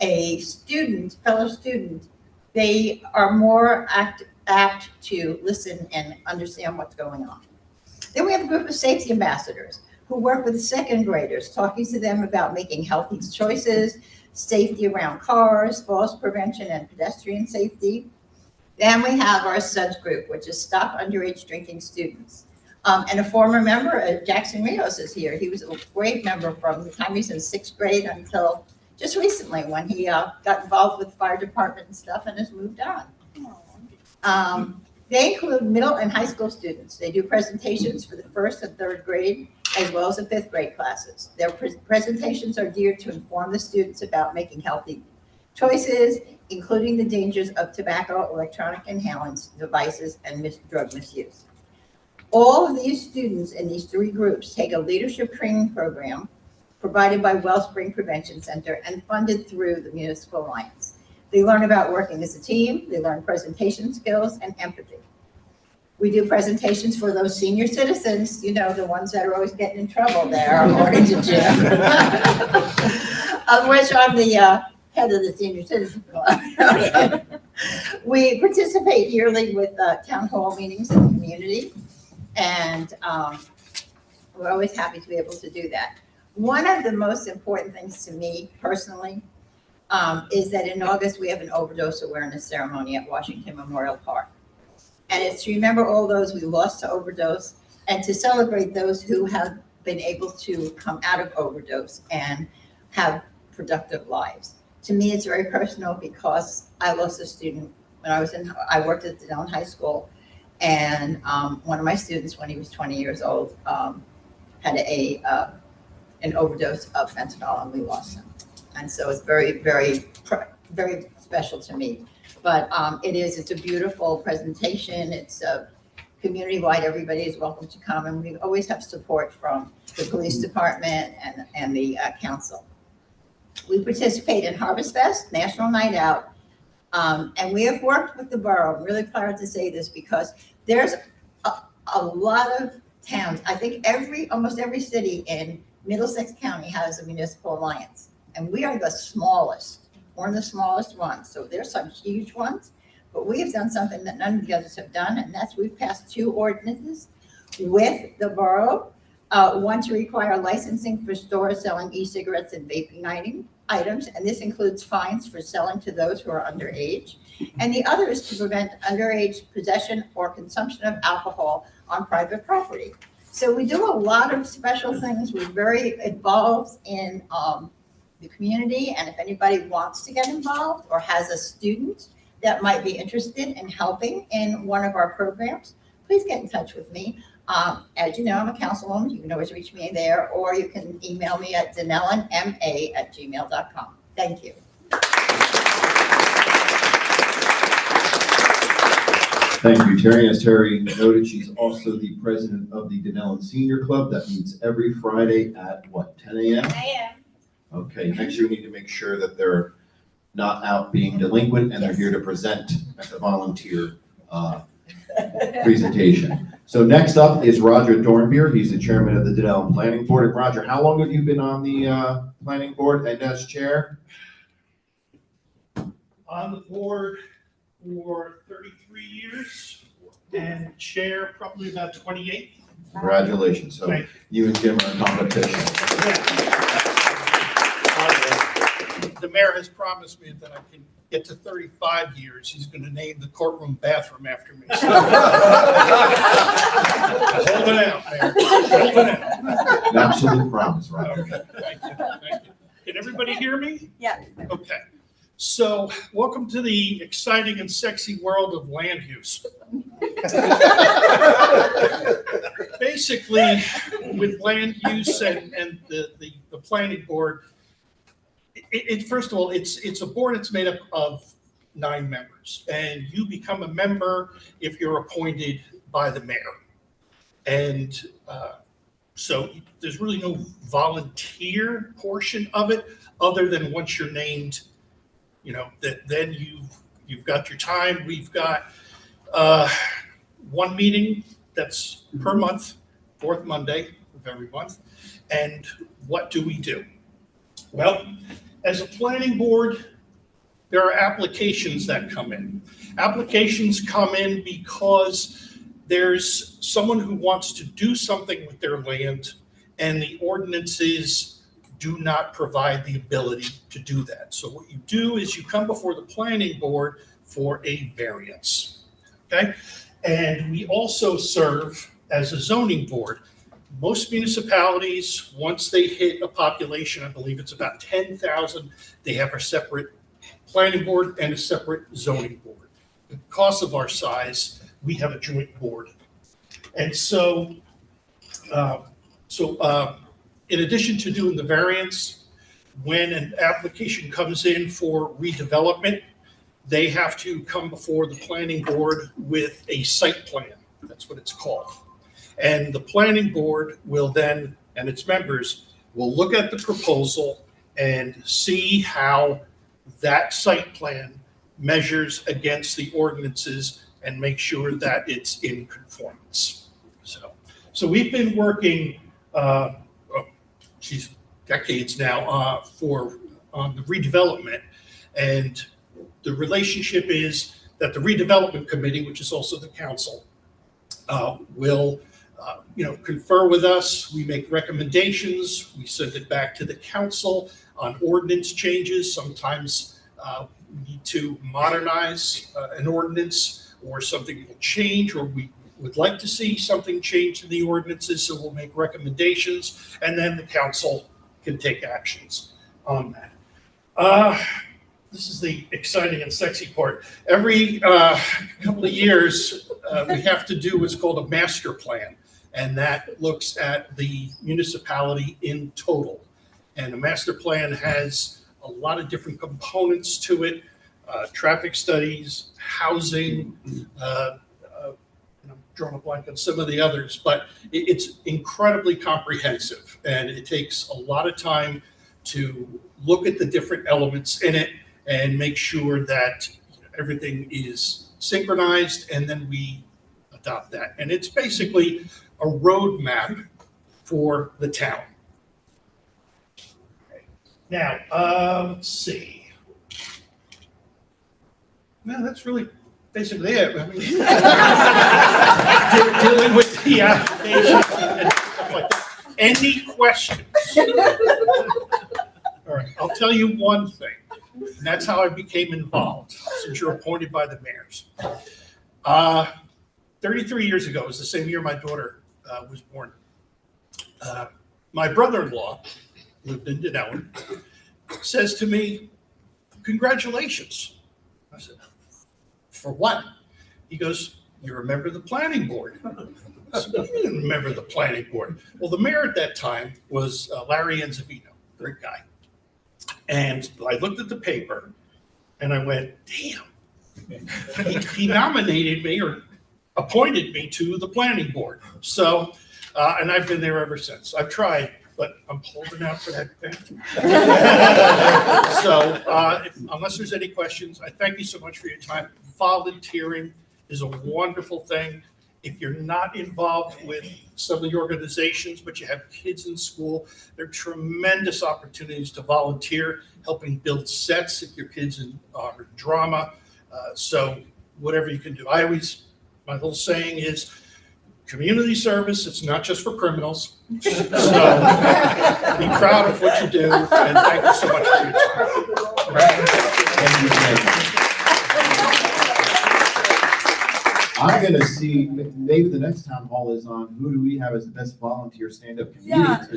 a fellow student, they are more apt to listen and understand what's going on. Then we have a group of safety ambassadors who work with second graders, talking to them about making healthy choices, safety around cars, falls prevention, and pedestrian safety. Then we have our SUDS group, which is Stop Underage Drinking Students. And a former member, Jackson Rios, is here. He was a great member from the time he was in 6th grade until just recently, when he got involved with the fire department and stuff and has moved on. They include middle and high school students. They do presentations for the 1st and 3rd grade, as well as the 5th grade classes. Their presentations are geared to inform the students about making healthy choices, including the dangers of tobacco, electronic inhalants, devices, and drug misuse. All of these students in these 3 groups take a leadership training program provided by Wellspring Prevention Center and funded through the Municipal Alliance. They learn about working as a team, they learn presentation skills and empathy. We do presentations for those senior citizens, you know, the ones that are always getting in trouble there, according to Jim. Of which I'm the head of the Senior Citizen Club. We participate yearly with town hall meetings in the community, and we're always happy to be able to do that. one of the most important things to me personally is that in August, we have an overdose awareness ceremony at Washington Memorial Park. And it's to remember all those we lost to overdose and to celebrate those who have been able to come out of overdose and have productive lives. To me, it's very personal because I lost a student when I worked at Denellen High School, and one of my students, when he was 20 years old, had an overdose of fentanyl, and we lost him. And so it's very, very, very special to me. But it's a beautiful presentation. It's community-wide. Everybody is welcome to come, and we always have support from the police department and the council. We participate in Harvest Fest, National Night Out, and we have worked with the borough. I'm really proud to say this because there's a lot of towns. I think almost every city in Middlesex County has a municipal alliance, and we are the smallest. We're the smallest ones. So there's some huge ones, but we have done something that none of the others have done, and that's we've passed 2 ordinances with the borough. One to require licensing for stores selling e-cigarettes and vaping items, and this includes fines for selling to those who are underage. And the other is to prevent underage possession or consumption of alcohol on private property. So we do a lot of special things. We're very involved in the community, and if anybody wants to get involved or has a student that might be interested in helping in one of our programs, please get in touch with me. As you know, I'm a councilwoman. You can always reach me there, or you can email me at denellenma@gmail.com. Thank you. Thank you, Terry. As Terry noted, she's also the president of the Denellen Senior Club that meets every Friday at what, 10 a.m.? 10 a.m. Okay, next year we need to make sure that they're not out being delinquent and they're here to present at the volunteer presentation. So next up is Roger Dornbeer. He's the chairman of the Denellen Planning Board. And Roger, how long have you been on the planning board and as chair? On the board for 33 years and chair probably about 28. Congratulations. So Thank you and Jim are in competition. The mayor has promised me that I can get to 35 years. He's going to name the courtroom bathroom after me. So. Hold it out, Mayor. Hold it out. An absolute promise, Roger. Okay, thank you. Thank you. Can everybody hear me? Yeah. Okay. So welcome to the exciting and sexy world of land use. Basically, with land use and the planning board, first of all, it's a board that's made up of 9 members, and you become a member if you're appointed by the mayor. And so there's really no volunteer portion of it, other than once you're named, then you've got your time. We've got 1 meeting that's per month, 4th Monday of every month. And what do we do? Well, as a planning board, there are applications that come in. Applications come in because there's someone who wants to do something with their land, and the ordinances do not provide the ability to do that. So what you do is you come before the planning board for a variance, okay? And we also serve as a zoning board. Most municipalities, once they hit a population, I believe it's about 10,000, they have a separate planning board and a separate zoning board. Because of our size, we have a joint board. And so, in addition to doing the variance, when an application comes in for redevelopment, they have to come before the planning board with a site plan. That's what it's called. And the planning board will then, and its members, will look at the proposal and see how that site plan measures against the ordinances and make sure that it's in conformance. So we've been working, decades now on the redevelopment, and the relationship is that the redevelopment committee, which is also the council, will confer with us. We make recommendations. We send it back to the council on ordinance changes. Sometimes we need to modernize an ordinance, or something will change, or we would like to see something change in the ordinances, so we'll make recommendations, and then the council can take actions on that. This is the exciting and sexy part. Every couple of years, we have to do what's called a master plan, and that looks at the municipality in total. And the master plan has a lot of different components to it, traffic studies, housing, I'm drawing a blank on some of the others, but it's incredibly comprehensive, and it takes a lot of time to look at the different elements in it and make sure that everything is synchronized, and then we adopt that. And it's basically a roadmap for the town. Now, let's see. No, that's really basically it. I mean, dealing with the applications and stuff like that. Any questions? All right, I'll tell you one thing, and that's how I became involved, since you're appointed by the mayors. 33 years ago, it was the same year my daughter was born. My brother-in-law lived in Denellen, says to me, "Congratulations." I said, "For what?" He goes, "You're a member of the planning board." I said, "I didn't remember the planning board." Well, the mayor at that time was Larry Enzavino, great guy. And I looked at the paper and I went, damn, he nominated me or appointed me to the planning board. So, and I've been there ever since. I've tried, but I'm holding out for that bathroom. So, unless there's any questions, I thank you so much for your time. Volunteering is a wonderful thing. If you're not involved with some of the organizations, but you have kids in school, there are tremendous opportunities to volunteer, helping build sets if your kids are in drama. So whatever you can do. My little saying is, community service, it's not just for criminals. So be proud of what you do, and thank you so much for your time. Thank you. I'm gonna see, maybe the next town hall is on, who do we have as the best volunteer stand-up comedian?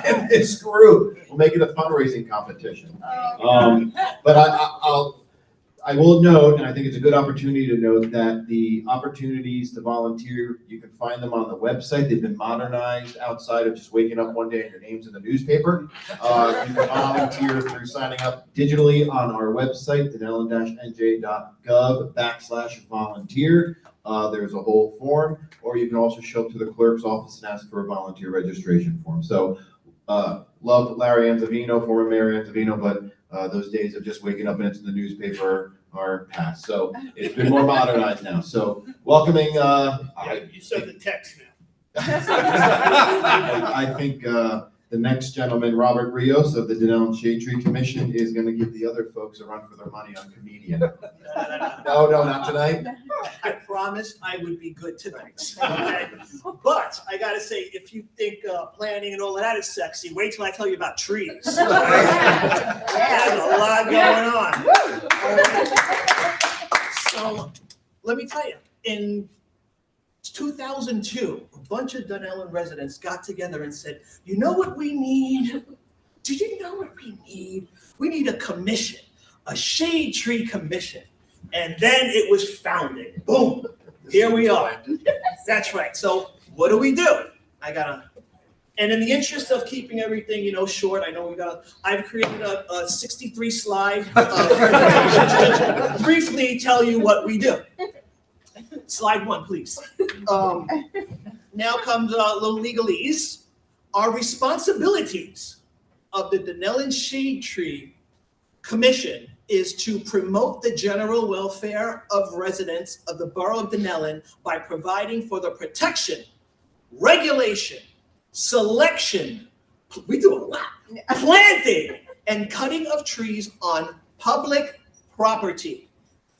In this group, we'll make it a fundraising competition. But I will note, and I think it's a good opportunity to note, that the opportunities to volunteer, you can find them on the website. They've been modernized outside of just waking up one day and your name's in the newspaper. You can volunteer through signing up digitally on our website, denellen-nj.gov/volunteer. There's a whole form, or you can also show up to the clerk's office and ask for a volunteer registration form. So, love Larry Enzavino, former Mayor Enzavino, but those days of just waking up and it's in the newspaper are past. So it's been more modernized now. So welcoming. You send the text now. I think the next gentleman, Robert Rios of the Denellen Shade Tree Commission, is going to give the other folks a run for their money on comedian. No, not tonight. I promised I would be good tonight. Okay? But I gotta say, if you think planning and all of that is sexy, wait till I tell you about trees. There's a lot going on. So let me tell you, in 2002, a bunch of Denellen residents got together and said, "You know what we need? Do you know what we need? We need a commission, a shade tree commission." And then it was founded. Boom. Here we are. That's right. So what do? And in the interest of keeping everything, short, I know I've created a 63 slide briefly tell you what we do. Slide 1, please. Now comes a little legalese. Our responsibilities of the Denellen Shade Tree Commission is to promote the general welfare of residents of the borough of Denellen by providing for the protection, regulation, selection, we do a lot, planting and cutting of trees on public property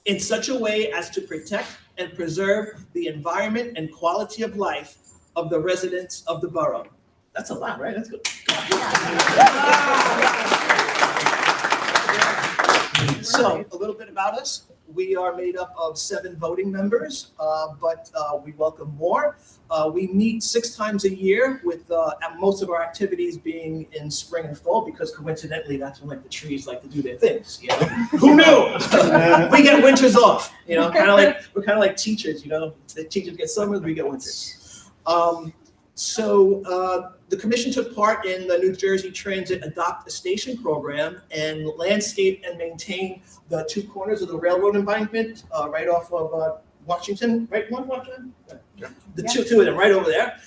in such a way as to protect and preserve the environment and quality of life of the residents of the borough. That's a lot, right? That's good. So, a little bit about us. We are made up of 7 voting members, but we welcome more. We meet 6 times a year with most of our activities being in spring and fall because coincidentally that's when like the trees like to do their things. You know? Who knew? We get winters off. You know, we're kind of like teachers. You know, the teachers get summers, we get winters. The commission took part in the New Jersey Transit Adopt a Station program and landscape and maintain the 2 corners of the railroad embankment right off of Washington, right, North Washington? The two of them right over there.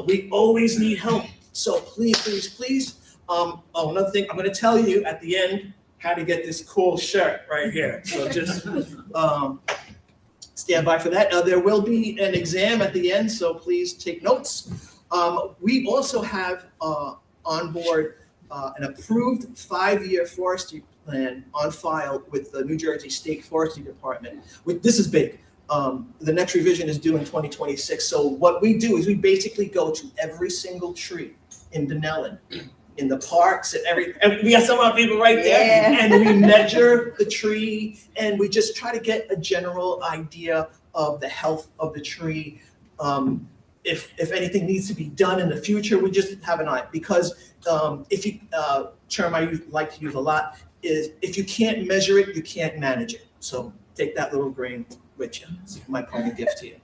We always need help. So please. Another thing, I'm gonna tell you at the end how to get this cool shirt right here. So just stand by for that. There will be an exam at the end, so please take notes. We also have on board an approved 5-year forestry plan on file with the New Jersey State Forestry Department. This is big. The next revision is due in 2026. So what we do is we basically go to every single tree in Denellen, in the parks, and we got some of our people right there, and we measure the tree, and we just try to get a general idea of the health of the tree. If anything needs to be done in the future, we just have an eye. Because if you, term I like to use a lot is if you can't measure it, you can't manage it. So take that little grain with you. It's my parting gift to you.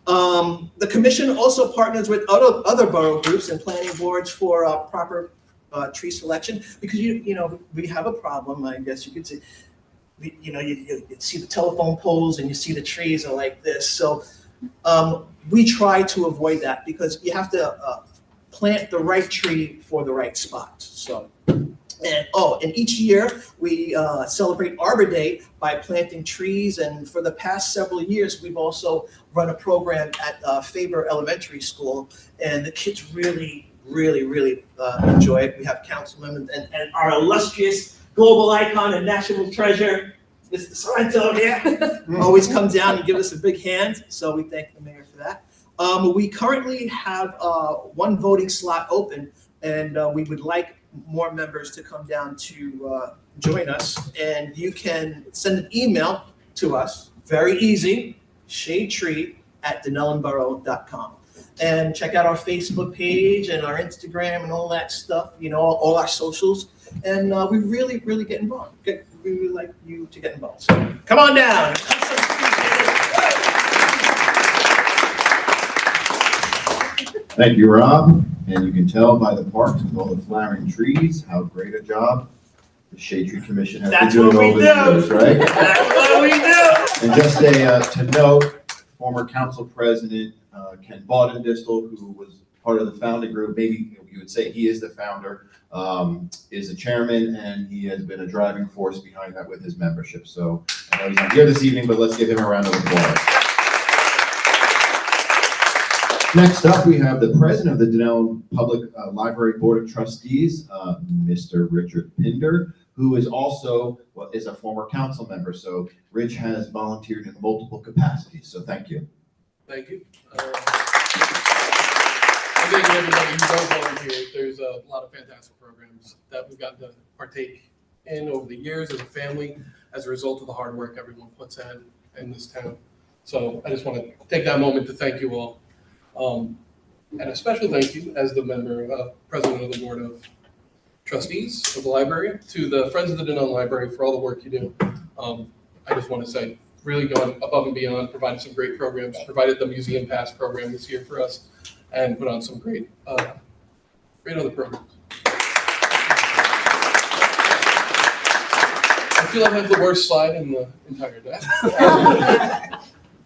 The commission also partners with other borough groups and planning boards for proper tree selection because you know we have a problem. I guess you could say, you see the telephone poles and you see the trees are like this. So we try to avoid that because you have to plant the right tree for the right spot. So, and each year we celebrate Arbor Day by planting trees. And for the past several years, we've also run a program at Faber Elementary School, and the kids really enjoy it. We have councilmen and our illustrious global icon and national treasure, Mr. Sorrento here, always come down and give us a big hand. So we thank the mayor for that. We currently have 1 voting slot open, and we would like more members to come down to join us. And you can send an email to us, very easy, shadetree@denellenborough.com. And check out our Facebook page and our Instagram and all that stuff, you know, all our socials. And we really get involved. We would like you to get involved. So come on down. Thank you, Rob. And you can tell by the parks with all the flowering trees how great a job the Shade Tree Commission has been doing over the years, right? That's what we do. And just to note, former council president Ken Baudendistel, who was part of the founding group, maybe you would say he is the founder, is the chairman, and he has been a driving force behind that with his membership. So I know he's not here this evening, but let's give him a round of applause. Next up, we have the president of the Denellen Public Library Board of Trustees, Mr. Richard Pinder, who is also is a former council member. So Rich has volunteered in multiple capacities. So thank you. Thank you. I think everybody who does volunteer, there's a lot of fantastic programs that we've gotten to partake in over the years as a family as a result of the hard work everyone puts in this town. So I just want to take that moment to thank you all. And a special thank you as the president of the board of trustees of the library to the Friends of the Denellen Library for all the work you do. I just want to say, really gone above and beyond, provided some great programs, provided the Museum Pass program this year for us, and put on some great other programs. I feel like I have the worst slide in the entire deck.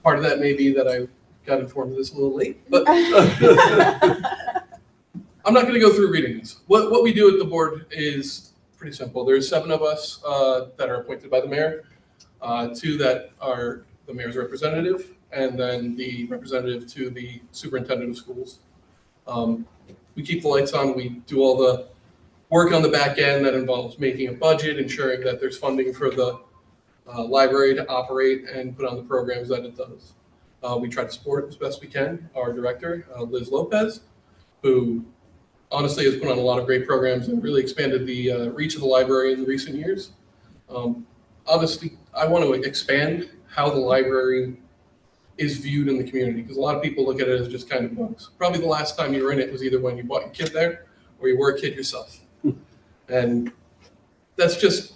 Part of that may be that I got informed of this a little late, but I'm not going to go through reading this. What we do at the board is pretty simple. There's 7 of us that are appointed by the mayor, 2 that are the mayor's representative, and then the representative to the superintendent of schools. We keep the lights on. We do all the work on the back end that involves making a budget, ensuring that there's funding for the library to operate and put on the programs that it does. We try to support as best we can our director, Liz Lopez, who honestly has put on a lot of great programs and really expanded the reach of the library in recent years. Honestly, I want to expand how the library is viewed in the community, because a lot of people look at it as just kind of books. Probably the last time you were in it was either when you brought your kid there or you were a kid yourself. And that's just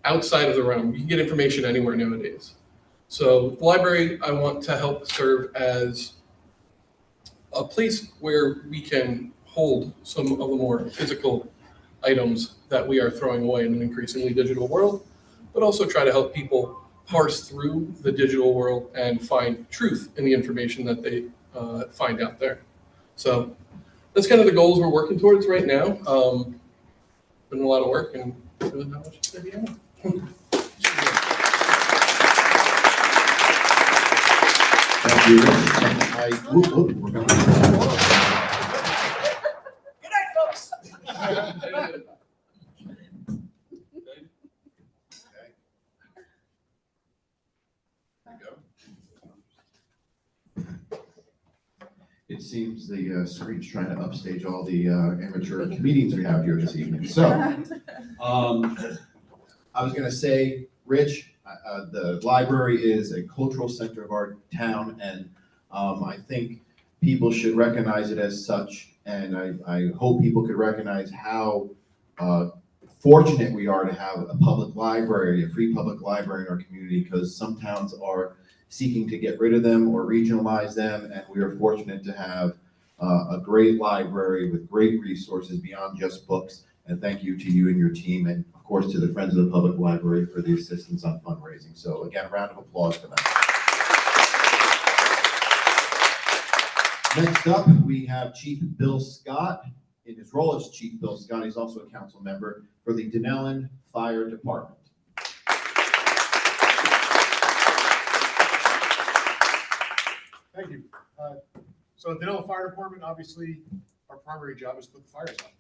outside of the realm. You can get information anywhere nowadays. So the library, I want to help serve as a place where we can hold some of the more physical items that we are throwing away in an increasingly digital world, but also try to help people parse through the digital world and find truth in the information that they find out there. So that's kind of the goals we're working towards right now. Been a lot of work and really not much to say beyond. Thank you, Rich. We're going to. Good night, folks. It seems the screen's trying to upstage all the amateur comedians we have here this evening. So, I was going to say, Rich, the library is a cultural center of our town, and I think people should recognize it as such. And I hope people could recognize how fortunate we are to have a public library, a free public library in our community, because some towns are seeking to get rid of them or regionalize them, and we are fortunate to have a great library with great resources beyond just books. And thank you to you and your team, and of course to the Friends of the Public Library for the assistance on fundraising. So again, a round of applause for that. Next up, we have Chief Bill Scott. In his role as Chief Bill Scott, he's also a council member for the Denellen Fire Department. Thank you. So the Denellen Fire Department, obviously, our primary job is to put the fires out.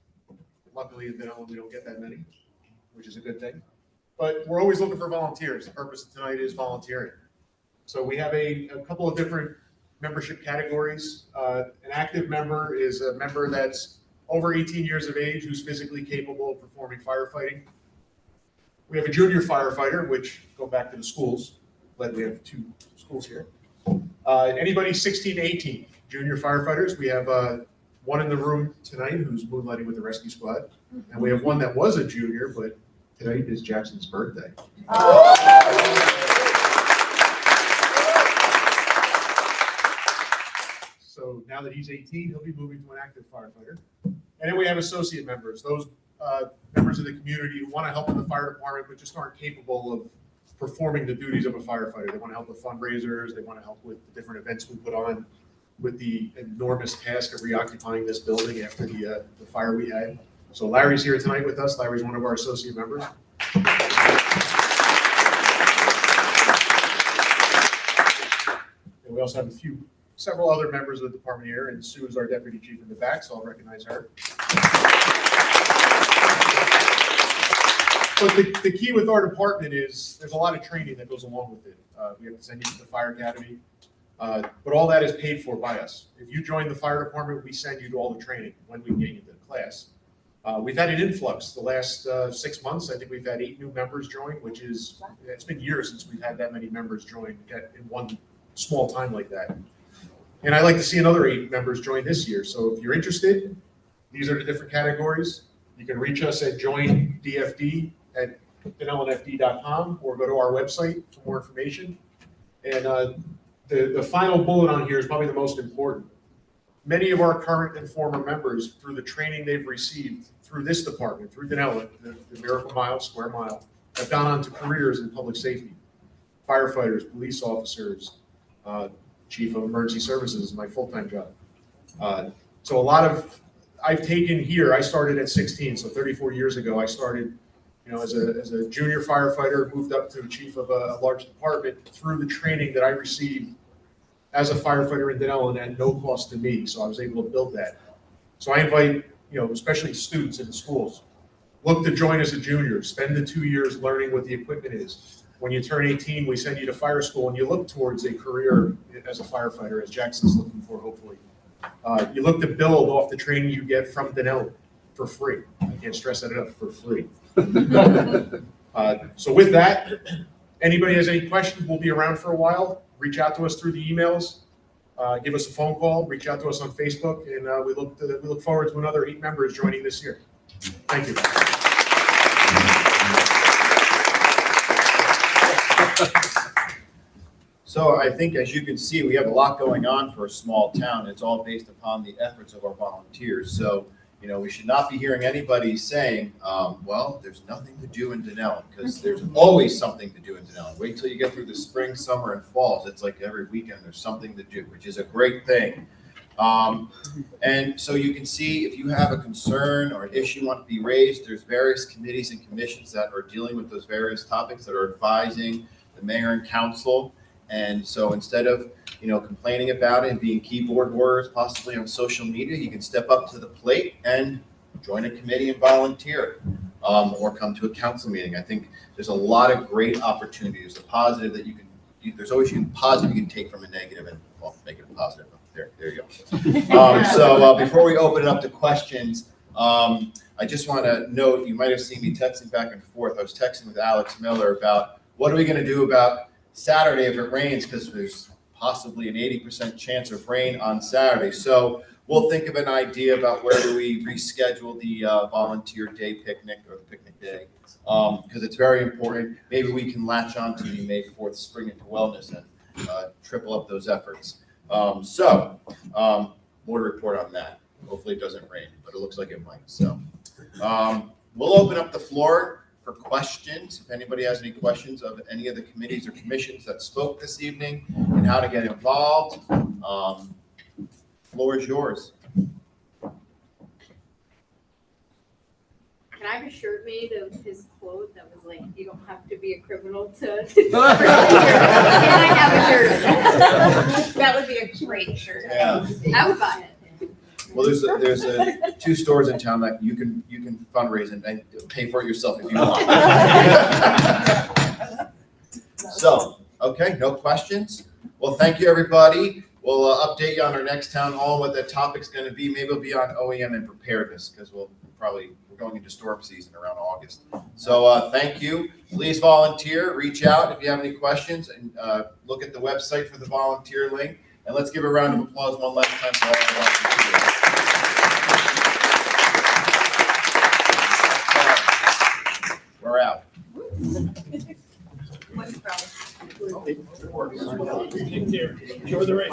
Luckily in Denellen, we don't get that many, which is a good thing. But we're always looking for volunteers. The purpose of tonight is volunteering. So we have a couple of different membership categories. An active member is a member that's over 18 years of age who's physically capable of performing firefighting. We have a junior firefighter, which go back to the schools. Glad we have 2 schools here. Anybody 16 to 18, junior firefighters. We have one in the room tonight who's moonlighting with the rescue squad. And we have one that was a junior, but today is Jackson's birthday. So now that he's 18, he'll be moving to an active firefighter. And then we have associate members, those members of the community who want to help in the fire department, but just aren't capable of performing the duties of a firefighter. They want to help with fundraisers. They want to help with the different events we put on, with the enormous task of reoccupying this building after the fire we had. So Larry's here tonight with us. Larry's one of our associate members. And we also have several other members of the department here, and Sue is our deputy chief in the back, so I'll recognize her. But the key with our department is there's a lot of training that goes along with it. We have to send you to the fire academy, but all that is paid for by us. If you join the fire department, we send you to all the training when we get you to the class. We've had an influx the last 6 months. I think we've had 8 new members join, which is, it's been years since we've had that many members join in one small time like that. And I'd like to see another 8 members join this year. So if you're interested, these are the different categories. You can reach us at joindfd@denellenfd.com or go to our website for more information. And the final bullet on here is probably the most important. Many of our current and former members, through the training they've received through this department, through Denellen, the Miracle Mile, Square Mile, have gone on to careers in public safety. Firefighters, police officers, chief of emergency services is my full-time job. So a lot of, I've taken here, I started at 16, so 34 years ago, I started as a junior firefighter, moved up to chief of a large department through the training that I received as a firefighter in Denellen at no cost to me. So I was able to build that. So I invite, especially students in the schools, look to join as a junior, spend the 2 years learning what the equipment is. When you turn 18, we send you to fire school and you look towards a career as a firefighter, as Jackson's looking for, hopefully. You look to build off the training you get from Denali for free. I can't stress that enough, for free. So with that, anybody has any questions, we'll be around for a while. Reach out to us through the emails, give us a phone call, reach out to us on Facebook, and we look forward to another 8 members joining this year. Thank you. So I think, as you can see, we have a lot going on for a small town. It's all based upon the efforts of our volunteers. So, you know, we should not be hearing anybody saying, well, there's nothing to do in Denellen, because there's always something to do in Denellen. Wait till you get through the spring, summer, and falls. It's like every weekend there's something to do, which is a great thing. And so you can see, if you have a concern or an issue want to be raised, there's various committees and commissions that are dealing with those various topics, that are advising the mayor and council. And so instead of, you know, complaining about it and being keyboard warriors possibly on social media, you can step up to the plate and join a committee and volunteer, or come to a council meeting. I think there's a lot of great opportunities. The positive that there's always a positive you can take from a negative, and well, make it a positive. There you go. So before we open it up to questions, I just want to note, you might have seen me texting back and forth. I was texting with Alex Miller about what are we going to do about Saturday if it rains, because there's possibly an 80% chance of rain on Saturday. So we'll think of an idea about where do we reschedule the volunteer day picnic, or the picnic day, because it's very important. Maybe we can latch on to the May 4th Spring into Wellness and triple up those efforts. More to report on that. Hopefully it doesn't rain, but it looks like it might. So we'll open up the floor for questions. If anybody has any questions of any of the committees or commissions that spoke this evening and how to get involved, floor is yours. Can I have a shirt made of his quote that was like, "You don't have to be a criminal to." Can I have a shirt of that? That would be a great shirt. Yeah. I would buy it. Well, there's 2 stores in town that you can fundraise and pay for it yourself if you want. So, okay, no questions? Well, thank you, everybody. We'll update you on our next town hall, what the topic's going to be. Maybe it'll be on OEM and preparedness, because we're going into storm season around August. So thank you. Please volunteer. Reach out if you have any questions, and look at the website for the volunteer link. And let's give a round of applause one last time for all the volunteers. We're out. Enjoy the rain.